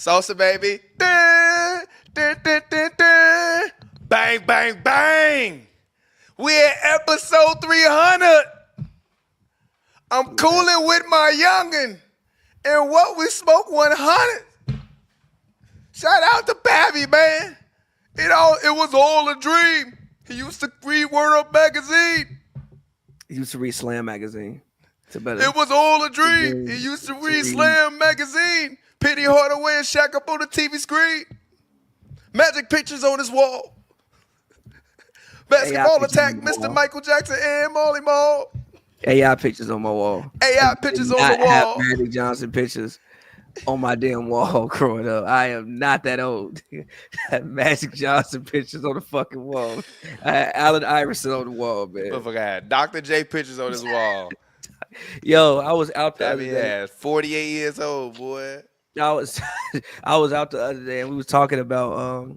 Salsa, baby. Bang, bang, bang. We at episode 300. I'm cooling with my youngin'. And what we smoke 100. Shout out to Pavy, man. It was all a dream. He used to read Word Up magazine. He used to read Slam magazine. It was all a dream. He used to read Slam magazine. Penny Hardaway and Shaq up on the TV screen. Magic pictures on his wall. Basketball attack, Mr. Michael Jackson and Molly Mall. AI pictures on my wall. AI pictures on the wall. Magic Johnson pictures on my damn wall growing up. I am not that old. Magic Johnson pictures on the fucking wall. I had Allen Iverson on the wall, man. Motherfucker had Dr. J pictures on his wall. Yo, I was out there. I mean, 48 years old, boy. I was out the other day and we was talking about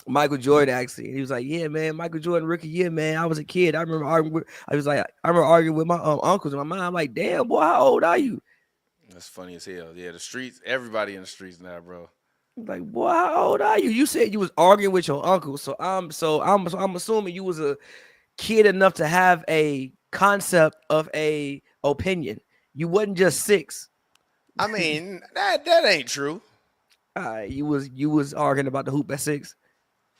Michael Jordan actually. He was like, "Yeah, man, Michael Jordan rookie year, man. I was a kid. I remember arguing with my uncles and my mom. I'm like, damn, boy, how old are you?" That's funny as hell. Yeah, the streets, everybody in the streets now, bro. Like, boy, how old are you? You said you was arguing with your uncle, so I'm assuming you was a kid enough to have a concept of a opinion. You wasn't just 6. I mean, that ain't true. You was arguing about the hoop at 6.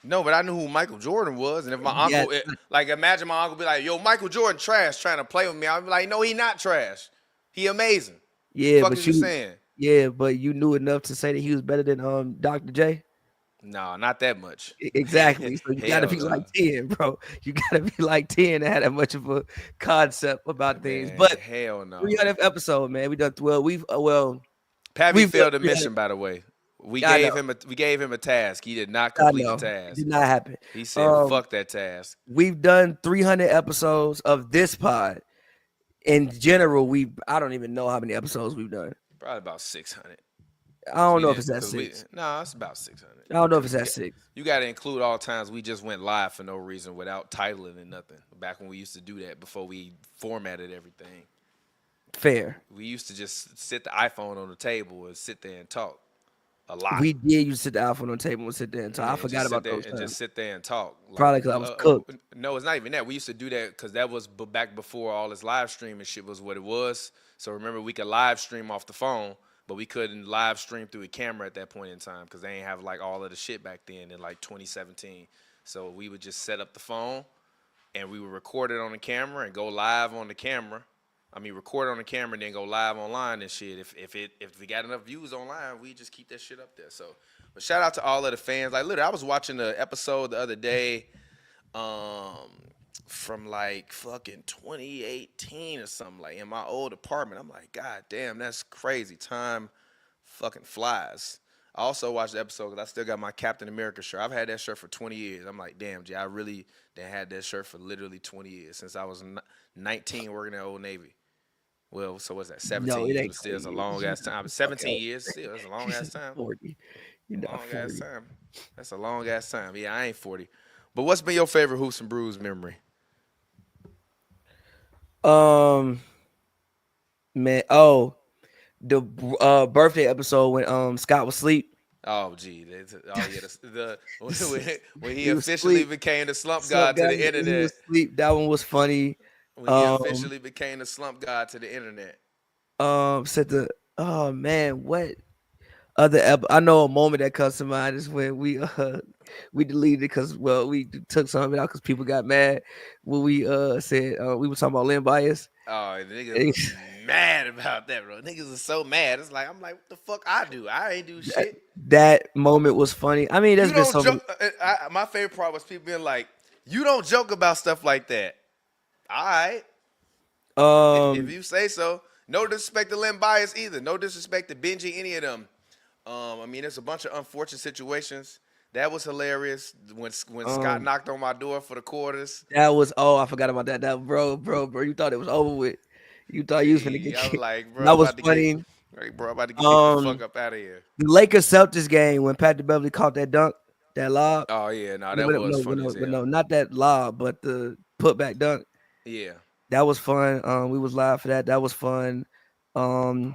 No, but I knew who Michael Jordan was, and if my uncle, imagine my uncle be like, "Yo, Michael Jordan trash, trying to play with me," I'd be like, "No, he not trash. He amazing." Yeah, what the fuck is you saying? Yeah, but you knew enough to say that he was better than Dr. J. No, not that much. Exactly. So you gotta be like 10, bro. You gotta be like 10 to have that much of a concept about things. Man, but hell no. 300th episode, man. We done Pavy failed the mission, by the way. We gave him a task. He did not complete the task. It did not happen. He said, "Fuck that task." We've done 300 episodes of this pod. In general, I don't even know how many episodes we've done. Probably about 600. I don't know if it's at 6. No, it's about 600. I don't know if it's at 6. You got to include all times we just went live for no reason without titling and nothing. Back when we used to do that before we formatted everything. Fair. We used to just sit the iPhone on the table and sit there and talk a lot. We did used to sit the iPhone on the table and sit there and talk. I forgot about those times. Just sit there and talk. Probably because I was cooked. No, it's not even that. We used to do that because that was back before all this live streaming shit was what it was. So remember, we could live stream off the phone, but we couldn't live stream through a camera at that point in time because they ain't have like all of the shit back then in like 2017. So we would just set up the phone and we would record it on the camera and go live on the camera. I mean, record it on the camera and then go live online and shit. If we got enough views online, we just keep that shit up there. So, but shout out to all of the fans. Like, literally, I was watching the episode the other day, from like fucking 2018 or something, like in my old apartment. I'm like, God damn, that's crazy. Time fucking flies. I also watched the episode because I still got my Captain America shirt. I've had that shirt for 20 years. I'm like, damn, G, I really had that shirt for literally 20 years since I was 19 working at Old Navy. Well, so what's that? 17 years, but still, it's a long ass time. 17 years, still, it's a long ass time. 40. You're not 40. Ass time. That's a long ass time. Yeah, I ain't 40. But what's been your favorite Hoops and Brews memory? Man, the birthday episode when Scott was asleep. Oh, gee. When he officially became the slump god to the internet. He was asleep. That one was funny. When he officially became the slump god to the internet. What other I know a moment that comes to mind is when we deleted it because we took some of it out because people got mad when we said we were talking about Lynn Bias. Oh, the niggas was mad about that, bro. Niggas are so mad. It's like, I'm like, what the fuck I do? I ain't do shit. That moment was funny. I mean, there's been some. My favorite part was people being like, you don't joke about stuff like that. All right. If you say so. No disrespect to Len Bias either. No disrespect to Benji, any of them. I mean, there's a bunch of unfortunate situations. That was hilarious when Scott Um, knocked on my door for the quarters. that was I forgot about that. That bro, you thought it was over with. You thought you was gonna get Yeah, I was kicked. like, bro, That I'm was about to get, funny. like, bro, I'm about to get kicked the fuck Um, up out of here. the Lakers Celtics game when Patrick Beverly caught that dunk, that lob. Oh yeah, no, No, that was no, funny as but hell. no, not that lob, but the putback dunk. Yeah. That was fun. We was live for that. That was fun. Um,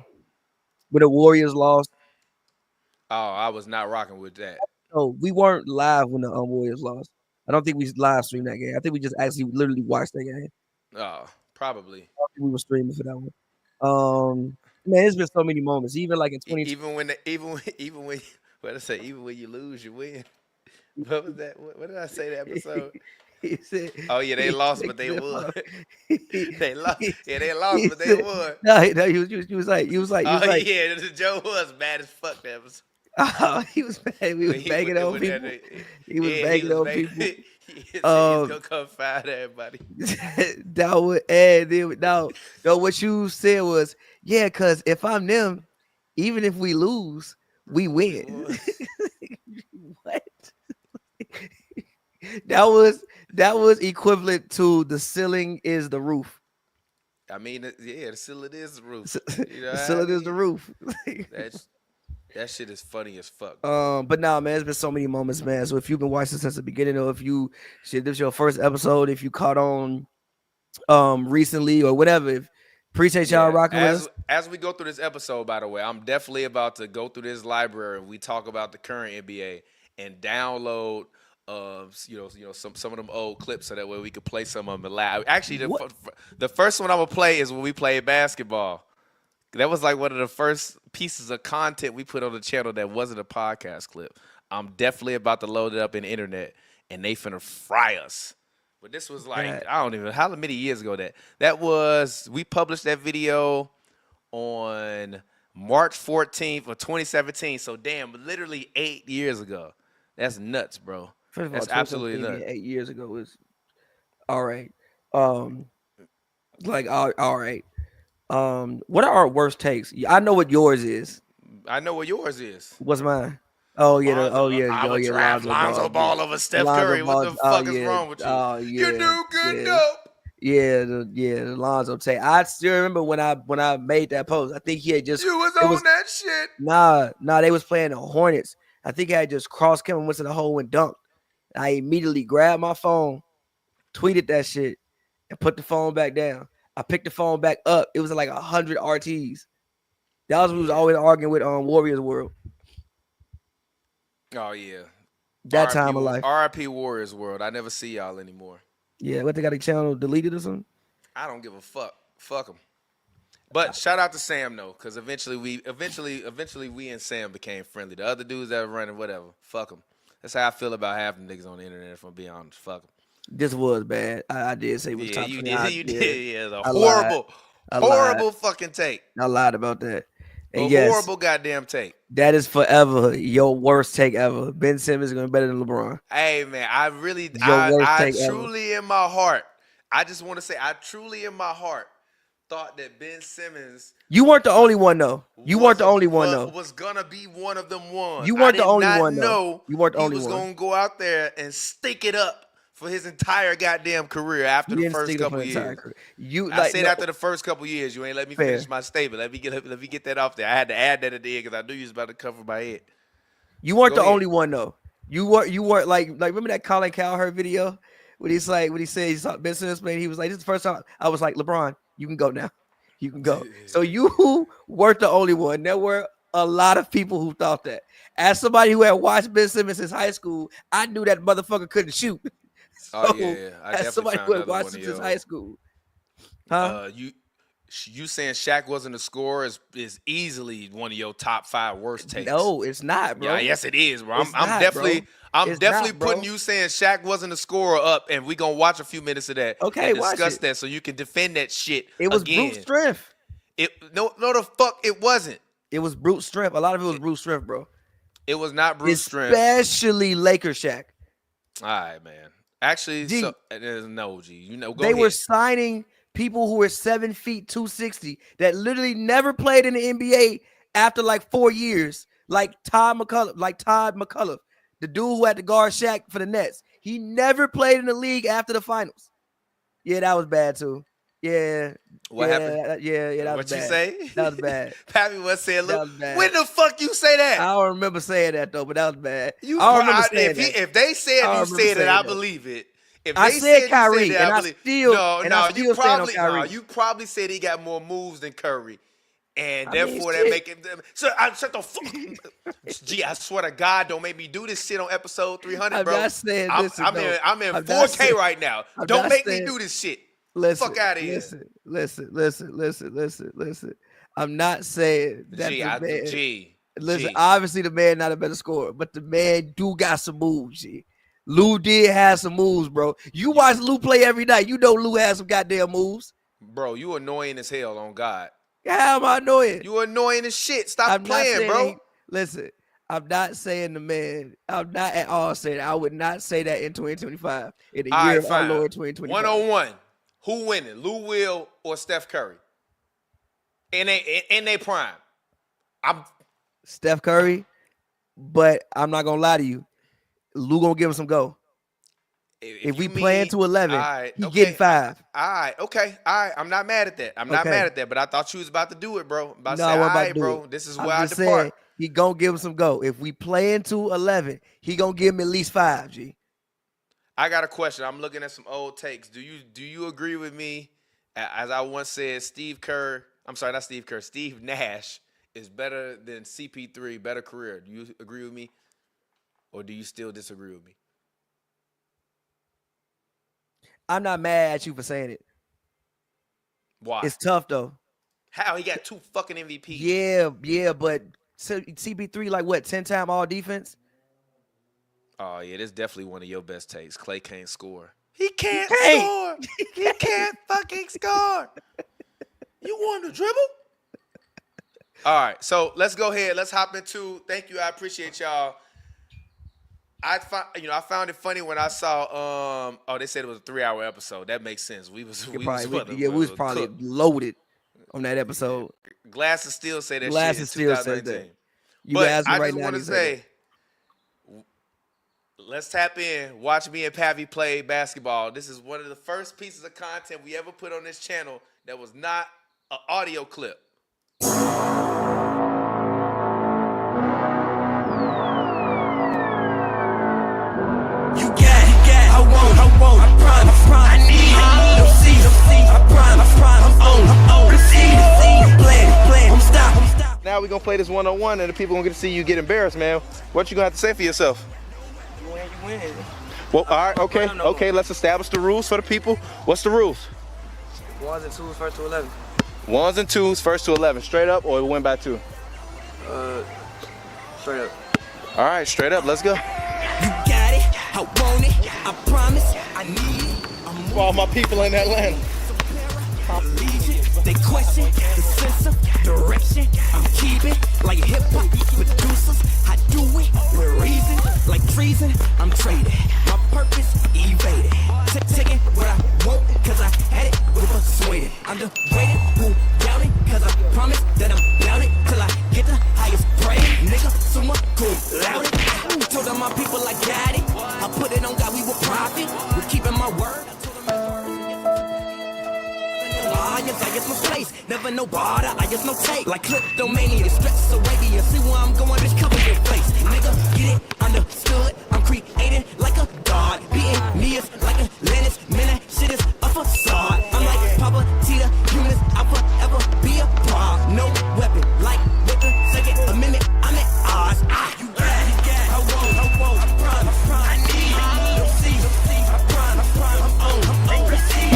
when the Warriors lost. Oh, I was not rocking with that. No, we weren't live when the Warriors lost. I don't think we live streamed that game. I think we just actually literally watched that game. Oh, probably. I don't think we were streaming for that one. Man, there's been so many moments. Even like in 2020. Even when even when what I say, even when you lose, you win. What was that? What did I say that episode? He said, Oh yeah, they lost, he but they said, won. he, They lost. he, Yeah, they lost, he but they said, won. no, he was like, Oh yeah, the Joe was mad as fuck that episode. oh, he was bad. We was When he banging on when that, people. He was yeah, he banging was on making. people. He said he's Um, gonna come find everybody. that would and then no, what you said was yeah, cause if I'm them, even if we lose, we We win. won. What? that was equivalent to the ceiling is the roof. I mean, yeah, the ceiling is the roof. The You know what I ceiling is the mean? roof. That's that shit is funny as fuck, bro. But nah, man, there's been so many moments, man. So if you've been watching since the beginning, or if you shit, this is your first episode, if you caught on recently or whatever, appreciate y'all Yeah, rocking with us. as we go through this episode, by the way, I'm definitely about to go through this library and we talk about the current NBA and download some of them old clips so that way we could play some of them live. Actually, What? the first one I'm gonna play is when we played basketball. That was like one of the first pieces of content we put on the channel that wasn't a podcast clip. I'm definitely about to load it up in the internet and they finna fry us. But this was like, That- I don't even how many years ago that was. We published that video on March 14th of 2017. So damn, literally 8 years ago. That's nuts, bro. First of all, That's absolutely 2017, nuts. 8 years ago was all right. Um, all right. What are our worst takes? I know what yours is. I know what yours is. What's mine? Oh yeah, I would draft Lonzo Ball over Steph Lonzo Curry. What Ball. the Oh fuck is yeah. wrong with you? Oh You yeah. do good Yeah. dope. The Lonzo take. I still remember when I made that post. I think he had just You was it on was that shit. nah, they was playing the Hornets. I think I had just crossed Kevin, went to the hole and dunked. I immediately grabbed my phone, tweeted that shit, and put the phone back down. I picked the phone back up. It was like 100 RTs. That was what we was always arguing with on Warriors World. Oh yeah. That time of life. RIP Warriors World. I never see y'all anymore. Yeah, what they got a channel deleted or something? I don't give a fuck. Fuck them. But shout out to Sam though, because eventually we and Sam became friendly. The other dudes that were running, whatever. Fuck them. That's how I feel about half the niggas on the internet. If I'm being honest, fuck them. This was bad. I did say it was Yeah, top you 20. did. You did. Yeah, the I lied. horrible fucking take. I lied about that. And A yes, horrible goddamn take. that is forever your worst take ever. Ben Simmons is going to be better than LeBron. Hey man, I really, Your worst I take ever. truly in my heart, I just want to say, I truly in my heart thought that Ben Simmons You weren't the only one though. You weren't the only one though. was gonna be one of them ones. You weren't I the did only not one, though. know You weren't the he only was one. gonna go out there and stink it up for his entire goddamn career after You the didn't first stick it couple for the entire years. career. You I like said no, after the first couple years, you ain't let me Fair. finish my statement. Let me get that off there. I had to add that at the end because I knew you was about to cover my head. you weren't Go the ahead. only one though. You weren't like remember that Colin Cowherd video when he said he saw Ben Simmons playing, he was like, this is the first time I was like, LeBron, you can go now. You can go. So you weren't the only one. There were a lot of people who thought that. As somebody who had watched Ben Simmons since high school, I knew that motherfucker couldn't shoot. So, Oh yeah, I as definitely somebody found who had another watched one him of since your. high school, huh? You saying Shaq wasn't a scorer is easily one of your top 5 worst takes. No, it's not, bro. Yeah, yes it is, bro. It's I'm not, definitely bro. I'm It's definitely not, bro. putting you saying Shaq wasn't a scorer up, and we gonna watch a few minutes of that. Okay, and watch discuss it. that so you can defend that shit. It was again. brute strength. No the fuck it wasn't. It was brute strength. A lot of it was brute strength, bro. It was not brute strength. Especially Laker Shaq. All right, man. Actually, G. no, G. You know, go They ahead. were signing people who are 7 feet 260 that literally never played in the NBA after like 4 years, like Todd McCullough, the dude who had to guard Shaq for the Nets. He never played in the league after the finals. Yeah, that was bad too. Yeah. What happened? Yeah, that was what bad. you say? That was bad. Pavy was saying, That "Look, was bad. when the fuck you say that?" I don't remember saying that though, but that was bad. You, I don't remember saying that. If they said I you don't remember said it, saying I that. believe it. If I they said Kyrie, you said that, and I I believe. still, No, and I you still stand on probably Kyrie. you probably said he got more moves than Curry, and I mean, therefore that shit. make him. So I shut the fuck. Gee, I swear to God, don't make me do this shit on episode 300, I'm bro. not saying I'm listen, in no. I'm in I'm not 4K saying- right now. I'm Don't not make me saying- do this shit. Listen, Fuck out of here. Listen. I'm not saying that Listen, obviously the man not a better scorer, but the man do got some moves, G. Lou did have some moves, bro. You watch Lou play every night. You know Lou has some goddamn moves. Bro, you annoying as hell on God. How am I annoying? You annoying as shit. Stop I'm not playing, saying bro. Listen, I'm not saying the man. I'm not at all saying that. I would not say that in 2025. In the All year right, of our fine. Lord 2025. 1-on-1. Who winning? Lou Will or Steph Curry? In they prime. I'm Steph Curry, but I'm not gonna lie to you. Lou gonna give him some go. If we playing to 11, right, he okay. getting 5. All right, okay. All right, I'm not mad at that. I'm not Okay. mad at that, but I thought you was about to do it, bro. No, Say, I wasn't all about right, to do bro, it. this is I'm where I just depart. saying, he gonna give him some go. If we playing to 11, he gonna give him at least 5, G. I got a question. I'm looking at some old takes. Do you agree with me? As I once said, Steve Nash is better than CP3, better career. Do you agree with me? Or do you still disagree with me? I'm not mad at you for saying it. Why? It's tough though. How? He got 2 fucking MVPs. Yeah, but CP3 like what, 10-time all defense? Oh, yeah, this is definitely one of your best takes. Clay can't score. He can't Hey. score. He can't fucking score. You want to dribble? All right, so let's go ahead. Let's hop into. Thank you. I appreciate y'all. I found it funny when I saw. They said it was a 3-hour episode. That makes sense. We was probably cooked. loaded on that episode. Glasses still say that Glasses shit in still says 2019. that. You But ask me I right just now, want to he said say, let's tap in. Watch me and Pavy play basketball. This is one of the first pieces of content we ever put on this channel that was not an audio clip. You got it, I want, I promise, I need, no see, I promise, I'm on, receive, plan, I'm stop. Now we're going to play this one-on-one, and the people going to get to see you get embarrassed, man. What you going to have to say for yourself? You win. Well, all right, okay, let's establish the rules for the people. What's the rules? 1s and 2s, first to 11. 1s and 2s, first to 11. Straight up, or win by 2? Straight up. All right, straight up, let's go. You got it, I want it, I promise, I need it. I'm For all my people in Atlanta. They question the sense of direction. I'm keeping like hip hop producers. I do it with reason, like treason. I'm trading my purpose, evaded. Taking what I want, cause I had it with persuaded. Underrated, who doubt it, cause I promise that I'm bout it till I get the highest praise. Nigga, someone cool, loud it. Told them my people I got it. I put it on God, we will profit. We're keeping my word. I just no place, never no border, I just no take. Like kleptomania, the stress away, you see where I'm going, bitch, cover your face. Nigga, get it, understood, I'm creating like a god. Beating me is like a Lennox, man, that shit is a facade. I'm like Papa Tita, humans, I'll forever be a prop. No weapon, like with the Second Amendment, I'm at odds. You got it, I want, I promise, I need it, no see, I promise, I'm on, receive.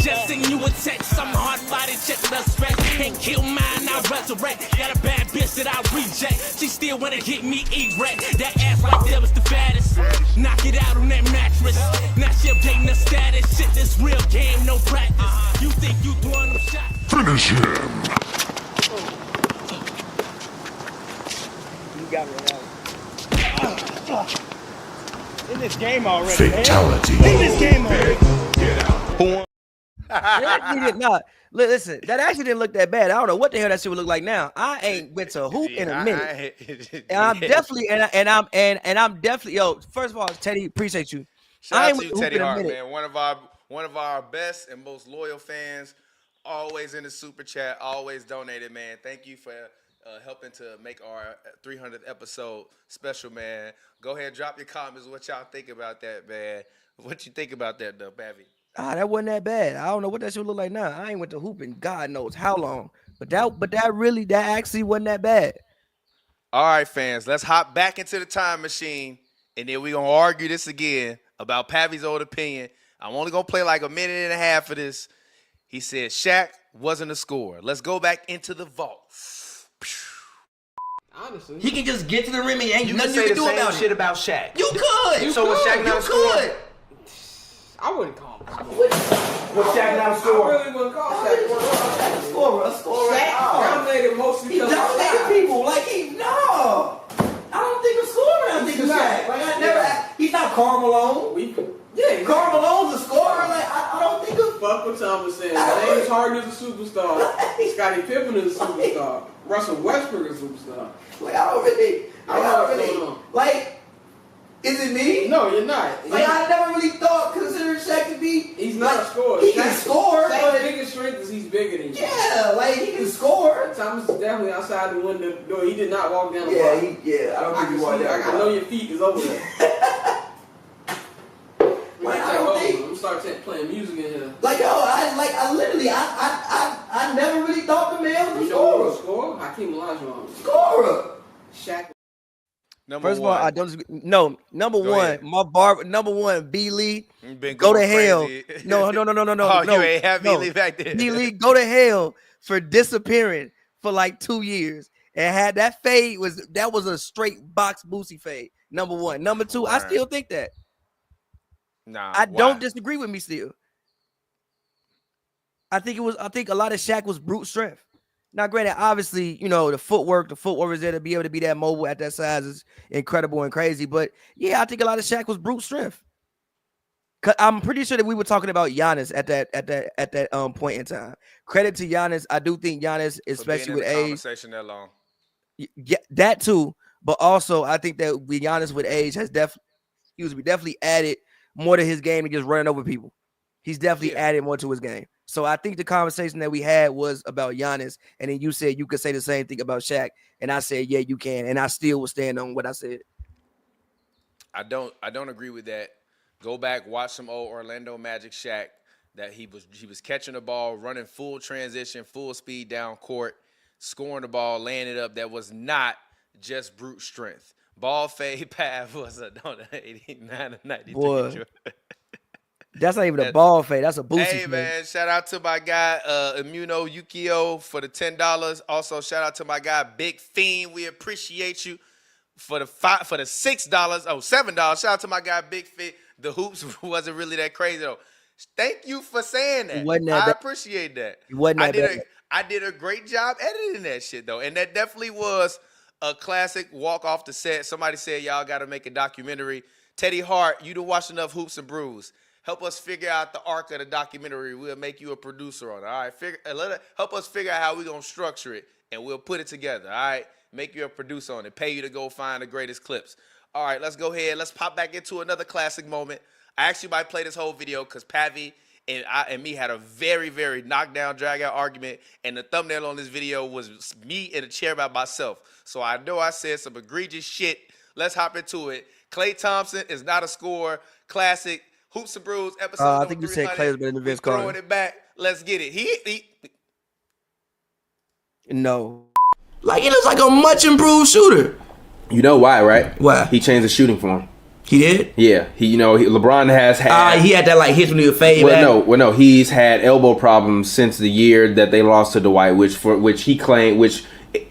just send you a text. I'm hard body, check the stress. Can't kill mine, I resurrect. Got a bad bitch that I reject. She still wanna hit me erect. That ass right there was the fattest. Knock it out on that mattress. Now she updating the status. Shit, this real game, no practice. You think you throwing them shots? Finish him. You got me right. In this game already, Fatality. man. In this game already. That actually did not. Listen, that actually didn't look that bad. I don't know what the hell that shit would look like now. I ain't went to hoop in a minute, and I'm definitely and I'm definitely First of all, Teddy, appreciate you. Shout out to you, Teddy Hart, man. One of our best and most loyal fans. Always in the super chat. Always donated, man. Thank you for helping to make our 300th episode special, man. Go ahead, drop your comments. What y'all think about that, man? What you think about that, though, Pavy? That wasn't that bad. I don't know what that should look like now. I ain't went to hooping God knows how long. But that actually wasn't that bad. All right, fans, let's hop back into the time machine, and then we're going to argue this again about Pavy's old opinion. I'm only going to play like a minute and a half of this. He said Shaq wasn't a scorer. Let's go back into the vault. Honestly, He can just get to the rim and ain't you nothing can you say can the do same about shit it. about Shaq. You could. So was Shaq not a scorer? I wouldn't call him a scorer. Was Shaq not a I scorer? really wouldn't call Shaq a scorer. A scorer. Shaq dominated most He because of dominated Shaq. people. Like I don't think a scorer. I think of Shaq. Like I never. He's not Karl Malone. Yeah, Karl Malone's a scorer. Like I don't think of. Fuck what Tom was saying. James Harden is a superstar. Scottie Pippen is a superstar. Russell Westbrook is a superstar. Like I don't really. Like, is it me? No, you're not. Like I never really considered Shaq to be. He's not a scorer. He can score, Shaq's but biggest strength is he's bigger than you. yeah, like he can score. Thomas is definitely outside the window door. He did not walk down the Yeah, block. I don't I think he can walked see. down. I know your feet is over there. Like, I don't think. I'm gonna start playing music in here. Like I literally, I never really thought the man was a You know who was scorer. a scorer? Hakeem Olajuwon. Scorer. Shaq. Number First of one. all, I don't disagree. No, number Go one, ahead. my barber. Number one, B Lee, You been go to going hell. crazy. No. Oh, you ain't have no. me back there. B Lee, go to hell for disappearing for like 2 years and had that fade was a straight box Boosie fade. Number one. Number two, I Right. still think that. Nah, I why? don't disagree with me still. I think a lot of Shaq was brute strength. Now, granted, obviously, the footwork was there to be able to be that mobile at that size is incredible and crazy. But yeah, I think a lot of Shaq was brute strength. 'Cause I'm pretty sure that we were talking about Giannis at that point in time. Credit to Giannis. I do think Giannis, For being especially in with the age, conversation that long. yeah, that too. But also, I think that with Giannis with age has definitely added more to his game than just running over people. He's definitely added more to his game. So I think the conversation that we had was about Giannis, and then you said you could say the same thing about Shaq, and I said, yeah, you can, and I still will stand on what I said. I don't agree with that. Go back, watch some old Orlando Magic Shaq that he was catching the ball, running full transition, full speed down court, scoring the ball, laying it up. That was not just brute strength. Ball fade path was a 89 to 93. Boy. That's not even a ball fade. That's a Boosie Hey, fade. man, shout out to my guy, Immuno Yukio, for the $10. Also, shout out to my guy, Big Fiend. We appreciate you for the $6. Oh, $7. Shout out to my guy, Big Fiend. The hoops wasn't really that crazy, though. Thank you for saying that. It wasn't that I bad. appreciate that. It wasn't that bad. I did a great job editing that shit, though. And that definitely was a classic walk off the set. Somebody said y'all got to make a documentary. Teddy Hart, you done watched enough Hoops and Brews. Help us figure out the arc of the documentary. We'll make you a producer on it. All right, help us figure out how we're going to structure it, and we'll put it together. All right, make you a producer on it. Pay you to go find the greatest clips. All right, let's go ahead. Let's pop back into another classic moment. I actually might play this whole video because Pavy and me had a very, very knockdown, drag-out argument, and the thumbnail on this video was me in a chair by myself. So I know I said some egregious shit. Let's hop into it. Klay Thompson is not a scorer. Classic. Hoops and Brews, episode I number think you said 300. Klay was better than Vince Throwing Carter. it back. Let's get it. He No. Like he looks like a much improved shooter. You know why, right? Why? He changed the shooting for him. He did? Yeah, LeBron has had. He had that like hit when he would fade back. No, he's had elbow problems since the year that they lost to Dwight, which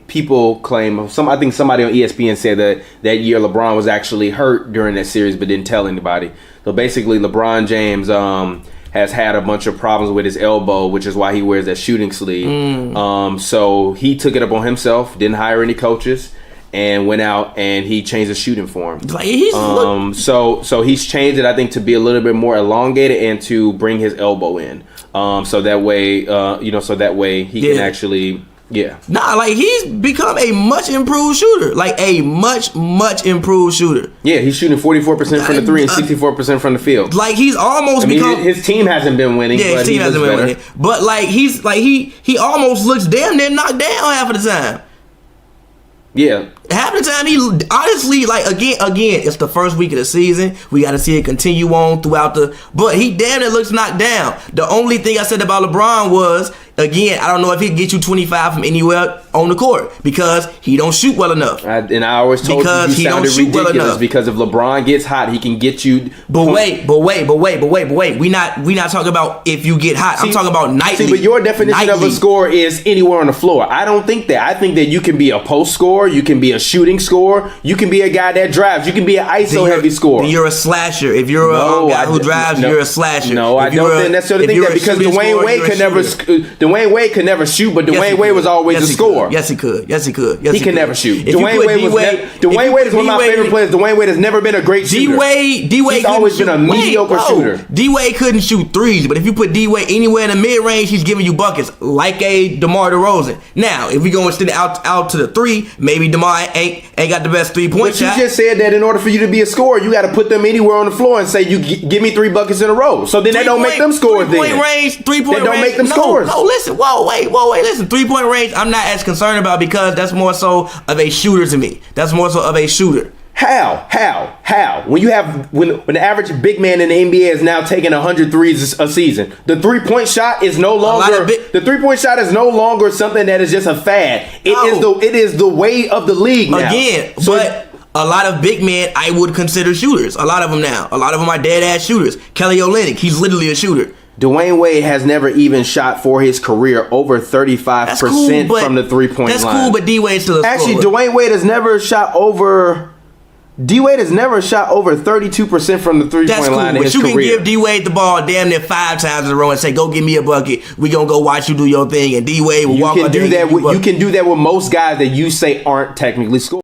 people claim. I think somebody on ESPN said that year LeBron was actually hurt during that series, but didn't tell anybody. So basically, LeBron James has had a bunch of problems with his elbow, which is why he wears that shooting sleeve. So he took it up on himself, didn't hire any coaches, and went out and he changed the shooting form. So he's changed it, I think, to be a little bit more elongated and to bring his elbow in. So that way he can actually. Yeah. Nah, like he's become a much improved shooter. Like a much improved shooter. Yeah, he's shooting 44% from the three and 64% from the field. Like he's almost become. His team hasn't been winning. Yeah, his team hasn't been winning. But like he almost looks damn near knocked down half of the time. Yeah. Half the time he honestly like again it's the first week of the season. We got to see it continue on throughout but he damn near looks knocked down. The only thing I said about LeBron was again, I don't know if he can get you 25 from anywhere on the court because he don't shoot well enough. And I always told you sounded ridiculous because if LeBron gets hot, he can get you. But wait. We not talking about if you get hot. I'm talking about nightly. See, but your definition of a scorer is anywhere on the floor. I don't think that. I think that you can be a post scorer, you can be a shooting scorer, you can be a guy that drives, you can be an ISO heavy scorer. Then you're a slasher. If you're a guy who drives, you're a slasher. No, I don't necessarily think that because Dwayne Wade could never shoot, but Dwayne Wade was always a scorer. Yes, he could. He can never shoot. Dwayne Wade is one of my favorite players. Dwayne Wade has never been a great shooter. He's always been a mediocre shooter. D-Wade couldn't shoot threes, but if you put D-Wade anywhere in the mid-range, he's giving you buckets like a DeMar DeRozan. Now, if we go and extend it out to the three, maybe DeMar ain't got the best 3-point shot. But you just said that in order for you to be a scorer, you got to put them anywhere on the floor and say, you give me 3 buckets in a row. So then that don't make them scorers then. 3-point range. That don't make them scorers. No, listen. Wait. Listen, 3-point range, I'm not as concerned about because that's more so of a shooter to me. That's more so of a shooter. How? When the average big man in the NBA is now taking 100 threes a season, the 3-point shot is no longer something that is just a fad. It is the way of the league now. Again, but a lot of big men I would consider shooters. A lot of them now. A lot of them are dead ass shooters. Kelly Olynyk, he's literally a shooter. Dwayne Wade has never even shot for his career over 35% from the 3-point line. That's cool, but D-Wade's still a scorer. Actually, Dwayne Wade has never shot over 32% from the 3-point line in his career. You can give D-Wade the ball damn near 5 times in a row and say, go give me a bucket. We gonna go watch you do your thing. And D-Wade will walk out there. You can do that with most guys that you say aren't technically scoring.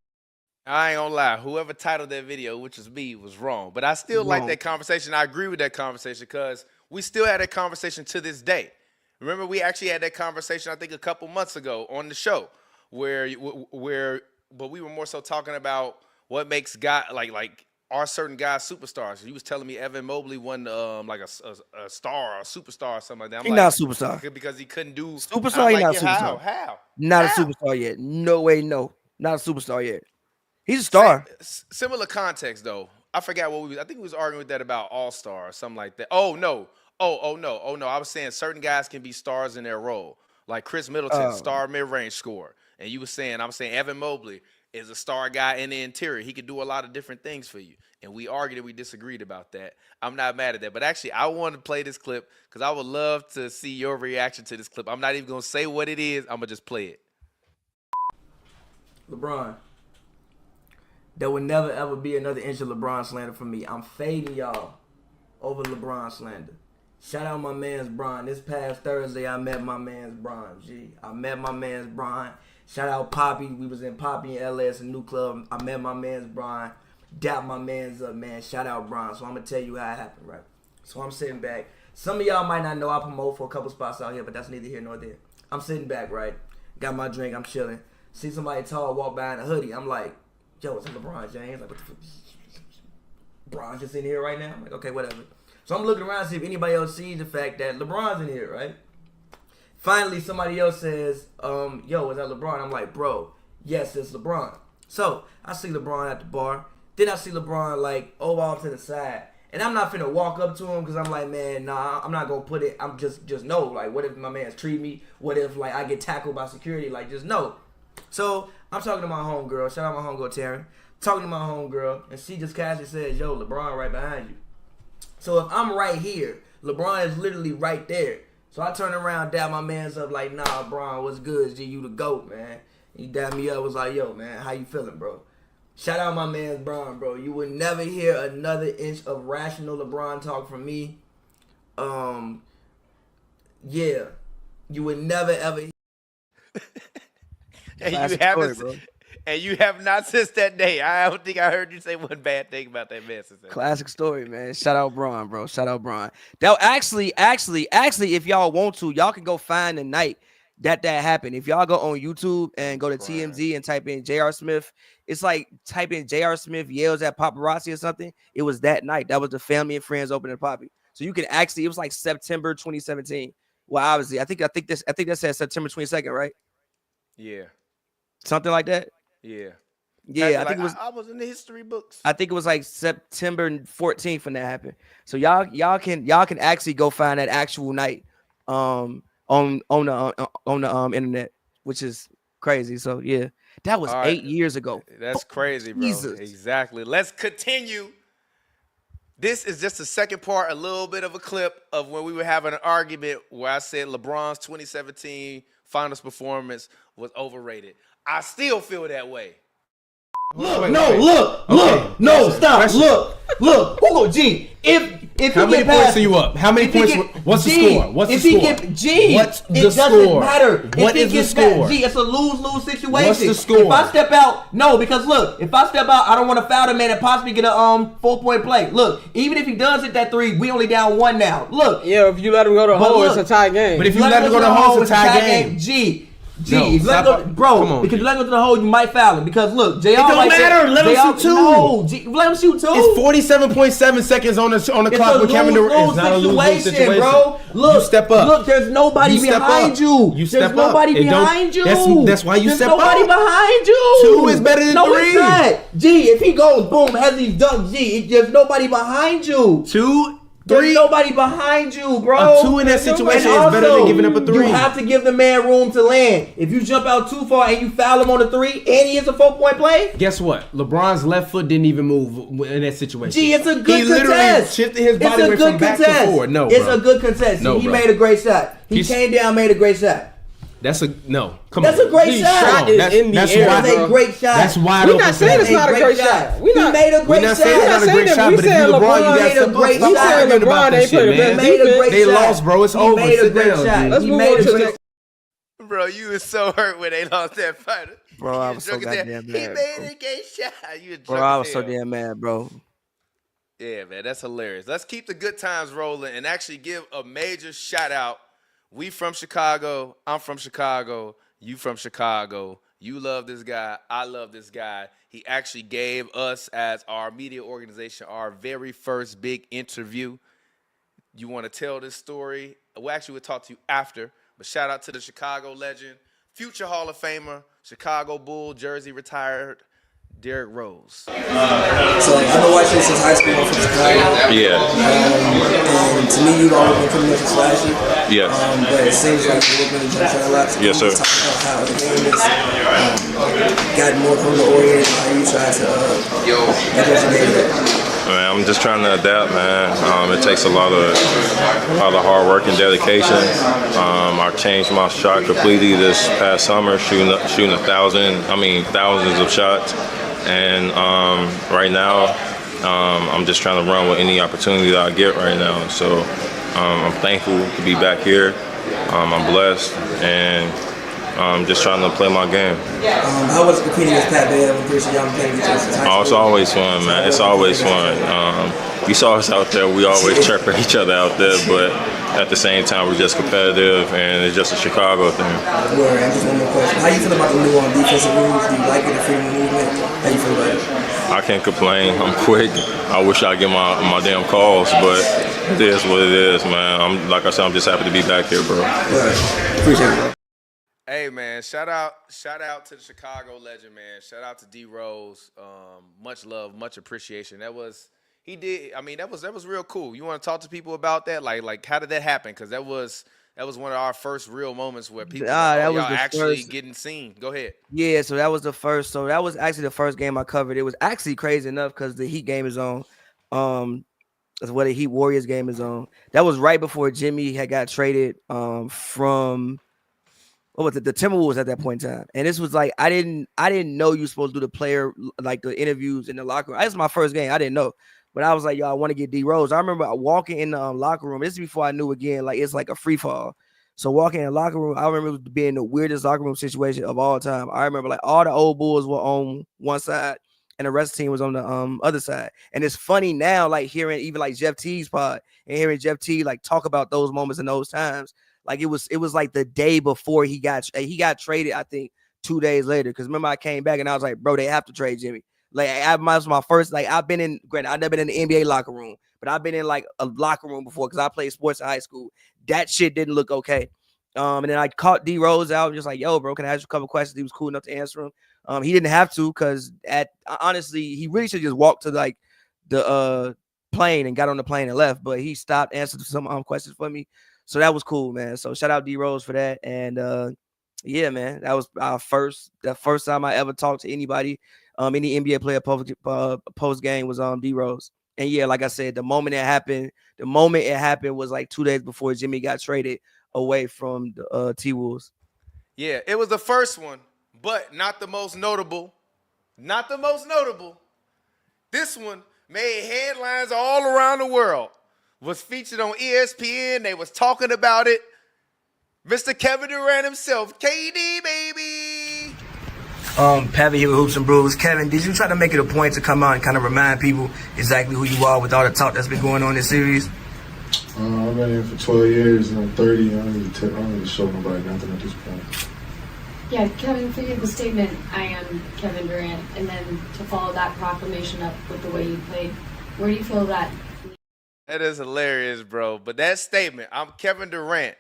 I ain't gonna lie. Whoever titled that video, which was me, was wrong. But I still like that conversation. I agree with that conversation because we still had that conversation to this day. Remember, we actually had that conversation, I think, a couple months ago on the show but we were more so talking about what makes like are certain guys superstars. You was telling me Evan Mobley won like a star or a superstar or something like that. He's not a superstar because he couldn't do superstar. He's not a superstar. How? Not a superstar yet. No way. No, not a superstar yet. He's a star. Similar context though. I forgot what I think we was arguing with that about All-Star or something like that. Oh no. I was saying certain guys can be stars in their role. Like Chris Middleton, star mid-range scorer. And I'm saying Evan Mobley is a star guy in the interior. He could do a lot of different things for you. And we argued and we disagreed about that. I'm not mad at that. But actually, I want to play this clip because I would love to see your reaction to this clip. I'm not even going to say what it is. I'm going to just play it. LeBron. There will never, ever be another inch of LeBron slander from me. I'm fading y'all over LeBron slander. Shout out my man's Bron. This past Thursday, I met my man's Bron. I met my man's Bron. Shout out Poppy. We was in Poppy in LA. It's a new club. I met my man's Bron. Dap my man's up, man. Shout out Bron. So I'm going to tell you how it happened, right? So I'm sitting back. Some of y'all might not know I promote for a couple spots out here, but that's neither here nor there. I'm sitting back, right? Got my drink. I'm chilling. See somebody tall walk by in a hoodie. I'm like, yo, it's LeBron James. Like, what the fuck? LeBron's just in here right now? I'm like, okay, whatever. So I'm looking around to see if anybody else sees the fact that LeBron's in here, right? Finally, somebody else says, yo, is that LeBron? I'm like, bro, yes, it's LeBron. So I see LeBron at the bar. Then I see LeBron, like, over off to the side. And I'm not finna walk up to him because I'm like, man, nah, I'm not going to put it. I'm just know, like, what if my man's treat me? What if, like, I get tackled by security? Like, just know. So I'm talking to my homegirl. Shout out my homegirl, Taryn. talking to my homegirl, and she just casually says, "Yo, LeBron right behind you." So if I'm right here, LeBron is literally right there. So I turn around, dab my mans up like, "Nah, Bron, what's good? G, you the GOAT, man." He dabbed me up, was like, "Yo, man, how you feeling, bro?" Shout out my man's Bron, bro. You would never hear another inch of rational LeBron talk from me. Yeah, you would never ever. And you have not since that day. I don't think I heard you say one bad thing about that man since that. Classic story, man. Shout out Bron, bro. Shout out Bron. That actually, if y'all want to, y'all can go find the night that happened. If y'all go on YouTube and go to TMZ and type in J.R. Smith, it's like type in J.R. Smith yells at paparazzi or something. It was that night. That was the family and friends opening Poppy. So you can actually, it was like September 2017. Well, obviously, I think that said September 22nd, right? Yeah. Something like that. Yeah. Yeah, I think it was. I was in the history books. I think it was like September 14th when that happened. So y'all can actually go find that actual night on the internet, which is crazy. So yeah, that was 8 years ago. That's crazy, bro. Jesus. Exactly. Let's continue. This is just the second part, a little bit of a clip of when we were having an argument where I said LeBron's 2017 finals performance was overrated. I still feel that way. Look, stop. Look. Who go G? If How he many get past, points are you up? How many points? What's the score? What's the if score? he get G, What's the it doesn't score? matter. What If he is the gets score? G, it's a lose-lose situation. What's the score? If I step out, no, because look, if I step out, I don't want to foul the man and possibly get a 4-point play. Look, even if he does hit that 3, we only down 1 now. Look. Yeah, if you let him go to hole, it's a tie game. But if you let him go to hole, it's a tie game. G, No, if you let him go, come bro, on, because G. you let him go to the hole, you might foul him. Because look, JR, It don't matter. Let him shoot 2. No, G, let him shoot 2. It's 47.7 seconds on the clock with Kevin Durant. It's not a lose-lose situation, bro. Look, you step up. Look, there's nobody behind you. You step There's nobody up. behind you. That's why you step up. There's nobody behind you. 2 is better than 3. No, it's not. G, if he goes boom, has these dunks, G, there's nobody behind you. 2, 3. There's nobody behind you, bro. A 2 in that situation And is better than giving up a 3. You have to give the man room to land. If you jump out too far and you foul him on the 3 and he hits a 4-point play, Guess what? LeBron's left foot didn't even move in that situation. Gee, it's a good contest. He literally shifted his body weight from back to forward. No, it's bro. a good contest. No, He bro. made a great shot. He came down, made a great shot. That's a no. Come That's on. a great shot. Shot is in the air. That's a great shot. That's wide We're open. not saying it's not a great shot. He made a great We're not shot. saying it's not a great shot, but if you LeBron, you got made a to great stop shot. arguing about LeBron ain't this shit, playing the man. best He made a great They shot. lost, bro. It's He over. made a Sit great down, shot. G. Let's He move made on a to great. Bro, you was so hurt when they lost that fight. Bro, I was so goddamn mad. He made a great shot. You Bro, I was so damn mad, bro. Yeah, man, that's hilarious. Let's keep the good times rolling and actually give a major shout out. We from Chicago. I'm from Chicago. You from Chicago. You love this guy. I love this guy. He actually gave us, as our media organization, our very first big interview. You want to tell this story? Well, actually, we'll talk to you after. But shout out to the Chicago legend, future Hall of Famer, Chicago Bull, Jersey retired, Derrick Rose. So I've been watching you since high school. I'm from Chicago. Yeah. And to me, you've always been pretty much flashy. Yes. But it seems like you've been jump shot a lot. So Yes, sir. Talk about how the game is gotten more from the oriented. How you try to address the game. Man, I'm just trying to adapt, man. It takes a lot of hard work and dedication. I changed my shot completely this past summer, shooting thousands of shots. And right now, I'm just trying to run with any opportunity that I get right now. So I'm thankful to be back here. I'm blessed, and I'm just trying to play my game. How was competing against Pat Bev? I'm pretty sure y'all been playing each other since high school. Oh, it's always fun, man. It's always fun. You saw us out there. We always chirping each other out there, but at the same time, we're just competitive, and it's just a Chicago thing. Word, and just one more question. How you feel about the new defensive rules? Do you like it, the freedom of movement? How you feel about it? I can't complain. I'm quick. I wish I get my damn calls, but it is what it is, man. Like I said, I'm just happy to be back here, bro. Appreciate it, bro. Hey man, shout out to the Chicago legend, man. Shout out to D Rose. Much love, much appreciation. That was real cool. You want to talk to people about that? Like how did that happen? Because that was That was one of our first real moments where people that was y'all the actually first. getting seen. Go ahead. Yeah, so that was the first. So that was actually the first game I covered. It was actually crazy enough because the Heat game is on. That's what the Heat Warriors game is on. That was right before Jimmy had got traded from what was it, the Timberwolves at that point in time. And this was like I didn't know you were supposed to do the player like the interviews in the locker room. That was my first game. I didn't know. But I was like, yo, I want to get D Rose. I remember walking in the locker room. This is before I knew again, like it's like a free fall. So walking in the locker room, I remember it being the weirdest locker room situation of all time. I remember like all the old Bulls were on one side and the rest of the team was on the other side. And it's funny now, like hearing even like Jeff T's pod and hearing Jeff T like talk about those moments and those times. Like it was like the day before he got traded, I think 2 days later. Because remember I came back and I was like, bro, they have to trade Jimmy. Like was my first, like I've never been in the NBA locker room, but I've been in like a locker room before because I played sports in high school. That shit didn't look okay. And then I caught D Rose out, just like, yo, bro, can I ask you a couple questions? He was cool enough to answer them. He didn't have to because honestly, he really should just walk to like the plane and got on the plane and left, but he stopped, answered some questions for me. So that was cool, man. So shout out D Rose for that. And yeah, man, that was the first time I ever talked to anybody. Any NBA player post game was D Rose. And yeah, like I said, the moment it happened was like 2 days before Jimmy got traded away from the T-Wolves. Yeah, it was the first one, but not the most notable. Not the most notable. This one made headlines all around the world. Was featured on ESPN. They was talking about it. Mr. Kevin Durant himself, KD, baby. Pavy here with Hoops and Brews. Kevin, did you try to make it a point to come out and kind of remind people exactly who you are with all the talk that's been going on in this series? I've been here for 12 years and I'm 30. I don't need to show nobody nothing at this point. Yeah, Kevin, for you, the statement, I am Kevin Durant, and then to follow that proclamation up with the way you played, where do you feel that? That is hilarious, bro. But that statement, I'm Kevin Durant.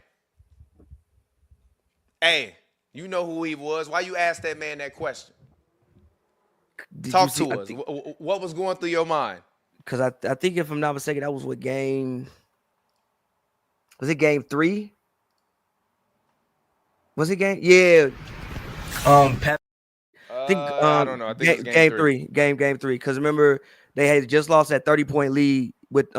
Hey, you know who he was. Why you asked that man that question? Talk to us. What was going through your mind? Because I think, if I'm not mistaken, that was what game... Was it game 3? Was it game? Yeah. I think I don't know. I think it was game 3. Game 3. Because remember, they had just lost that 30-point lead with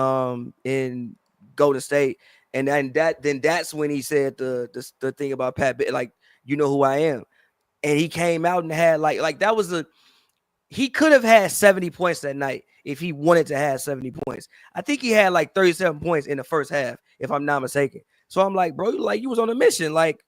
in Golden State, and that's when he said the thing about Pat, like, you know who I am, and he came out and had like that was he could have had 70 points that night if he wanted to have 70 points. I think he had like 37 points in the first half, if I'm not mistaken. So I'm like, bro, like you was on a mission. Like,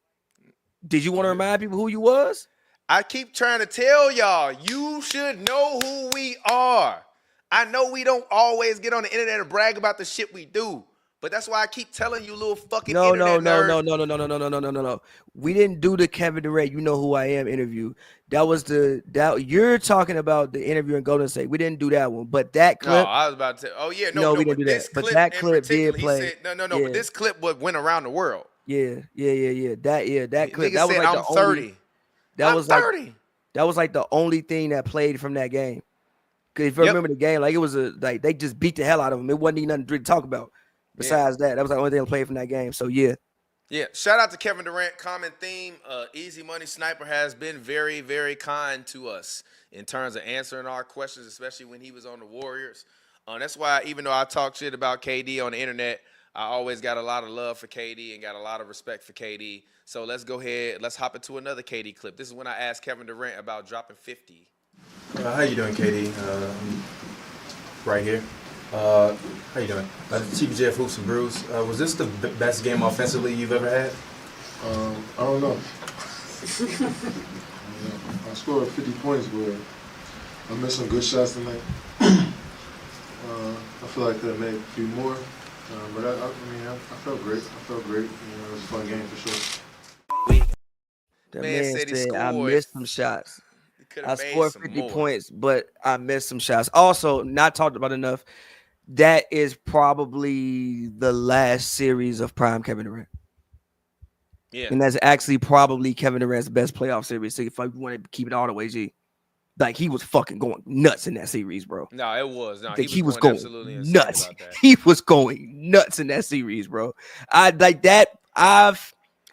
did you want to remind people who you was? I keep trying to tell y'all, you should know who we are. I know we don't always get on the internet and brag about the shit we do, but that's why I keep telling you, little fucking internet nerds. No. We didn't do the Kevin Durant, you know who I am interview. That was you're talking about the interview in Golden State. We didn't do that one, but that clip. No, I was about to. Oh yeah, no, we didn't do that. But that clip did play. Said, no. Yeah. But this clip went around the world. Yeah. That clip. That was said, like I'm 30. That was 30. Like that was like the only thing that played from that game. Because if you remember the game, like it was like they just beat the hell out of them. It wasn't even nothing to talk about. Besides that was the only thing that played from that game. So yeah. Yeah. Shout out to Kevin Durant. Common theme. Easy Money Sniper has been very, very kind to us in terms of answering our questions, especially when he was on the Warriors. That's why, even though I talk shit about KD on the internet, I always got a lot of love for KD and got a lot of respect for KD. So let's go ahead. Let's hop into another KD clip. This is when I asked Kevin Durant about dropping 50. How you doing, KD? Right here. How you doing? TBJ of Hoops and Brews. Was this the best game offensively you've ever had? I don't know. I scored 50 points, but I missed some good shots tonight. I feel like I could have made a few more. But I felt great. You know, it was a fun game for sure. That man said I missed some shots. I scored 50 points, but I missed some shots. Also, not talked about enough, that is probably the last series of prime Kevin Durant. Yeah. And that's actually probably Kevin Durant's best playoff series. So if I want to keep it all the way, G. Like, he was fucking going nuts in that series, bro. No, it was. No, like, he was going absolutely nuts. He was going nuts in that series, bro. I like that. Out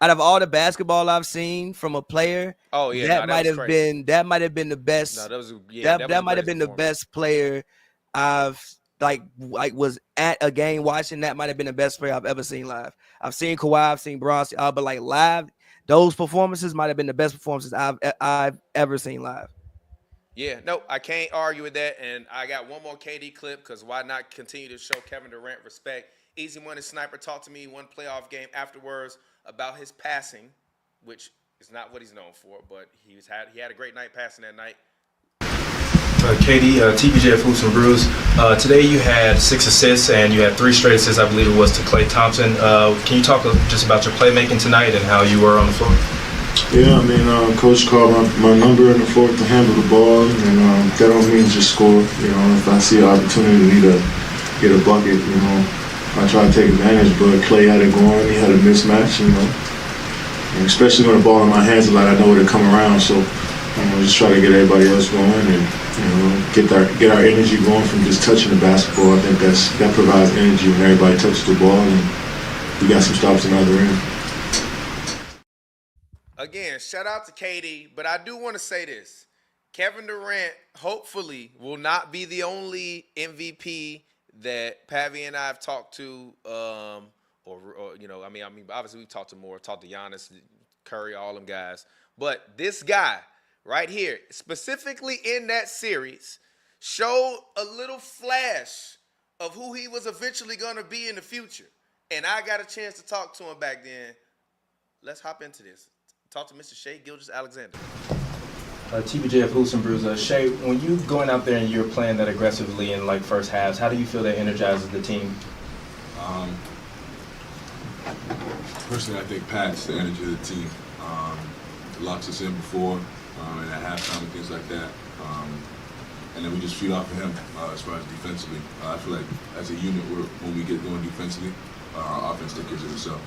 of all the basketball I've seen from a player, Oh yeah, that might have been the best. No, that was that might have been the best player I've like was at a game watching. That might have been the best player I've ever seen live. I've seen Kawhi, I've seen Bronson, but like live, those performances might have been the best performances I've ever seen live. Yeah, no, I can't argue with that. And I got one more KD clip because why not continue to show Kevin Durant respect? Easy Money Sniper talked to me one playoff game afterwards about his passing, which is not what he's known for, but he had a great night passing that night. KD, TPJ of Hoops Brews. Today you had 6 assists and you had 3 straight assists, I believe it was, to Klay Thompson. Can you talk just about your playmaking tonight and how you were on the floor? Yeah, I mean, Coach called my number in the fourth to handle the ball, and that don't mean just score. You know, if I see an opportunity to get a bucket, you know, I try to take advantage. But Klay had it going; he had a mismatch, you know, and especially when the ball in my hands a lot, I know where to come around. So, you know, just try to get everybody else going, and you know, get our energy going from just touching the basketball. I think that provides energy when everybody touches the ball, and we got some stops in the other end. Again, shout out to KD, but I do want to say this. Kevin Durant, hopefully, will not be the only MVP that Pavy and I have talked to, or you know, I mean, obviously we've talked to Giannis, Curry, all them guys. But this guy right here, specifically in that series, showed a little flash of who he was eventually going to be in the future. And I got a chance to talk to him back then. Let's hop into this. Talk to Mr. Shai Gilgeous-Alexander. TPJ of Hoops Brews. Shai, when you going out there and you're playing that aggressively in like first halves, how do you feel that energizes the team? Personally, I think Pat's the energy of the team. Locks us in before and at halftime and things like that. And then we just feed off of him as far as defensively. I feel like as a unit, when we get going defensively, our offense takes care of itself.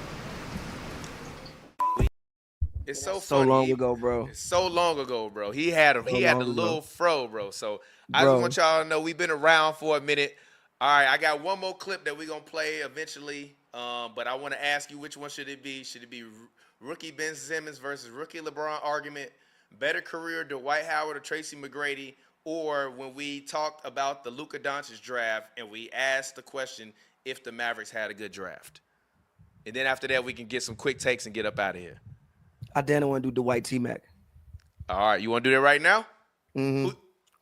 It's so funny. Long ago, bro. It's so long ago, bro. He had the little fro, bro. So I just want y'all to know we've been around for a minute. All right, I got one more clip that we're gonna play eventually. But I want to ask you, which one should it be? Should it be rookie Ben Simmons versus rookie LeBron argument, better career Dwight Howard or Tracy McGrady, or when we talked about the Luka Doncic draft and we asked the question if the Mavericks had a good draft? And then after that, we can get some quick takes and get up out of here. I damn want to do Dwight T-Mac. All right, you want to do that right now? Mm-hmm.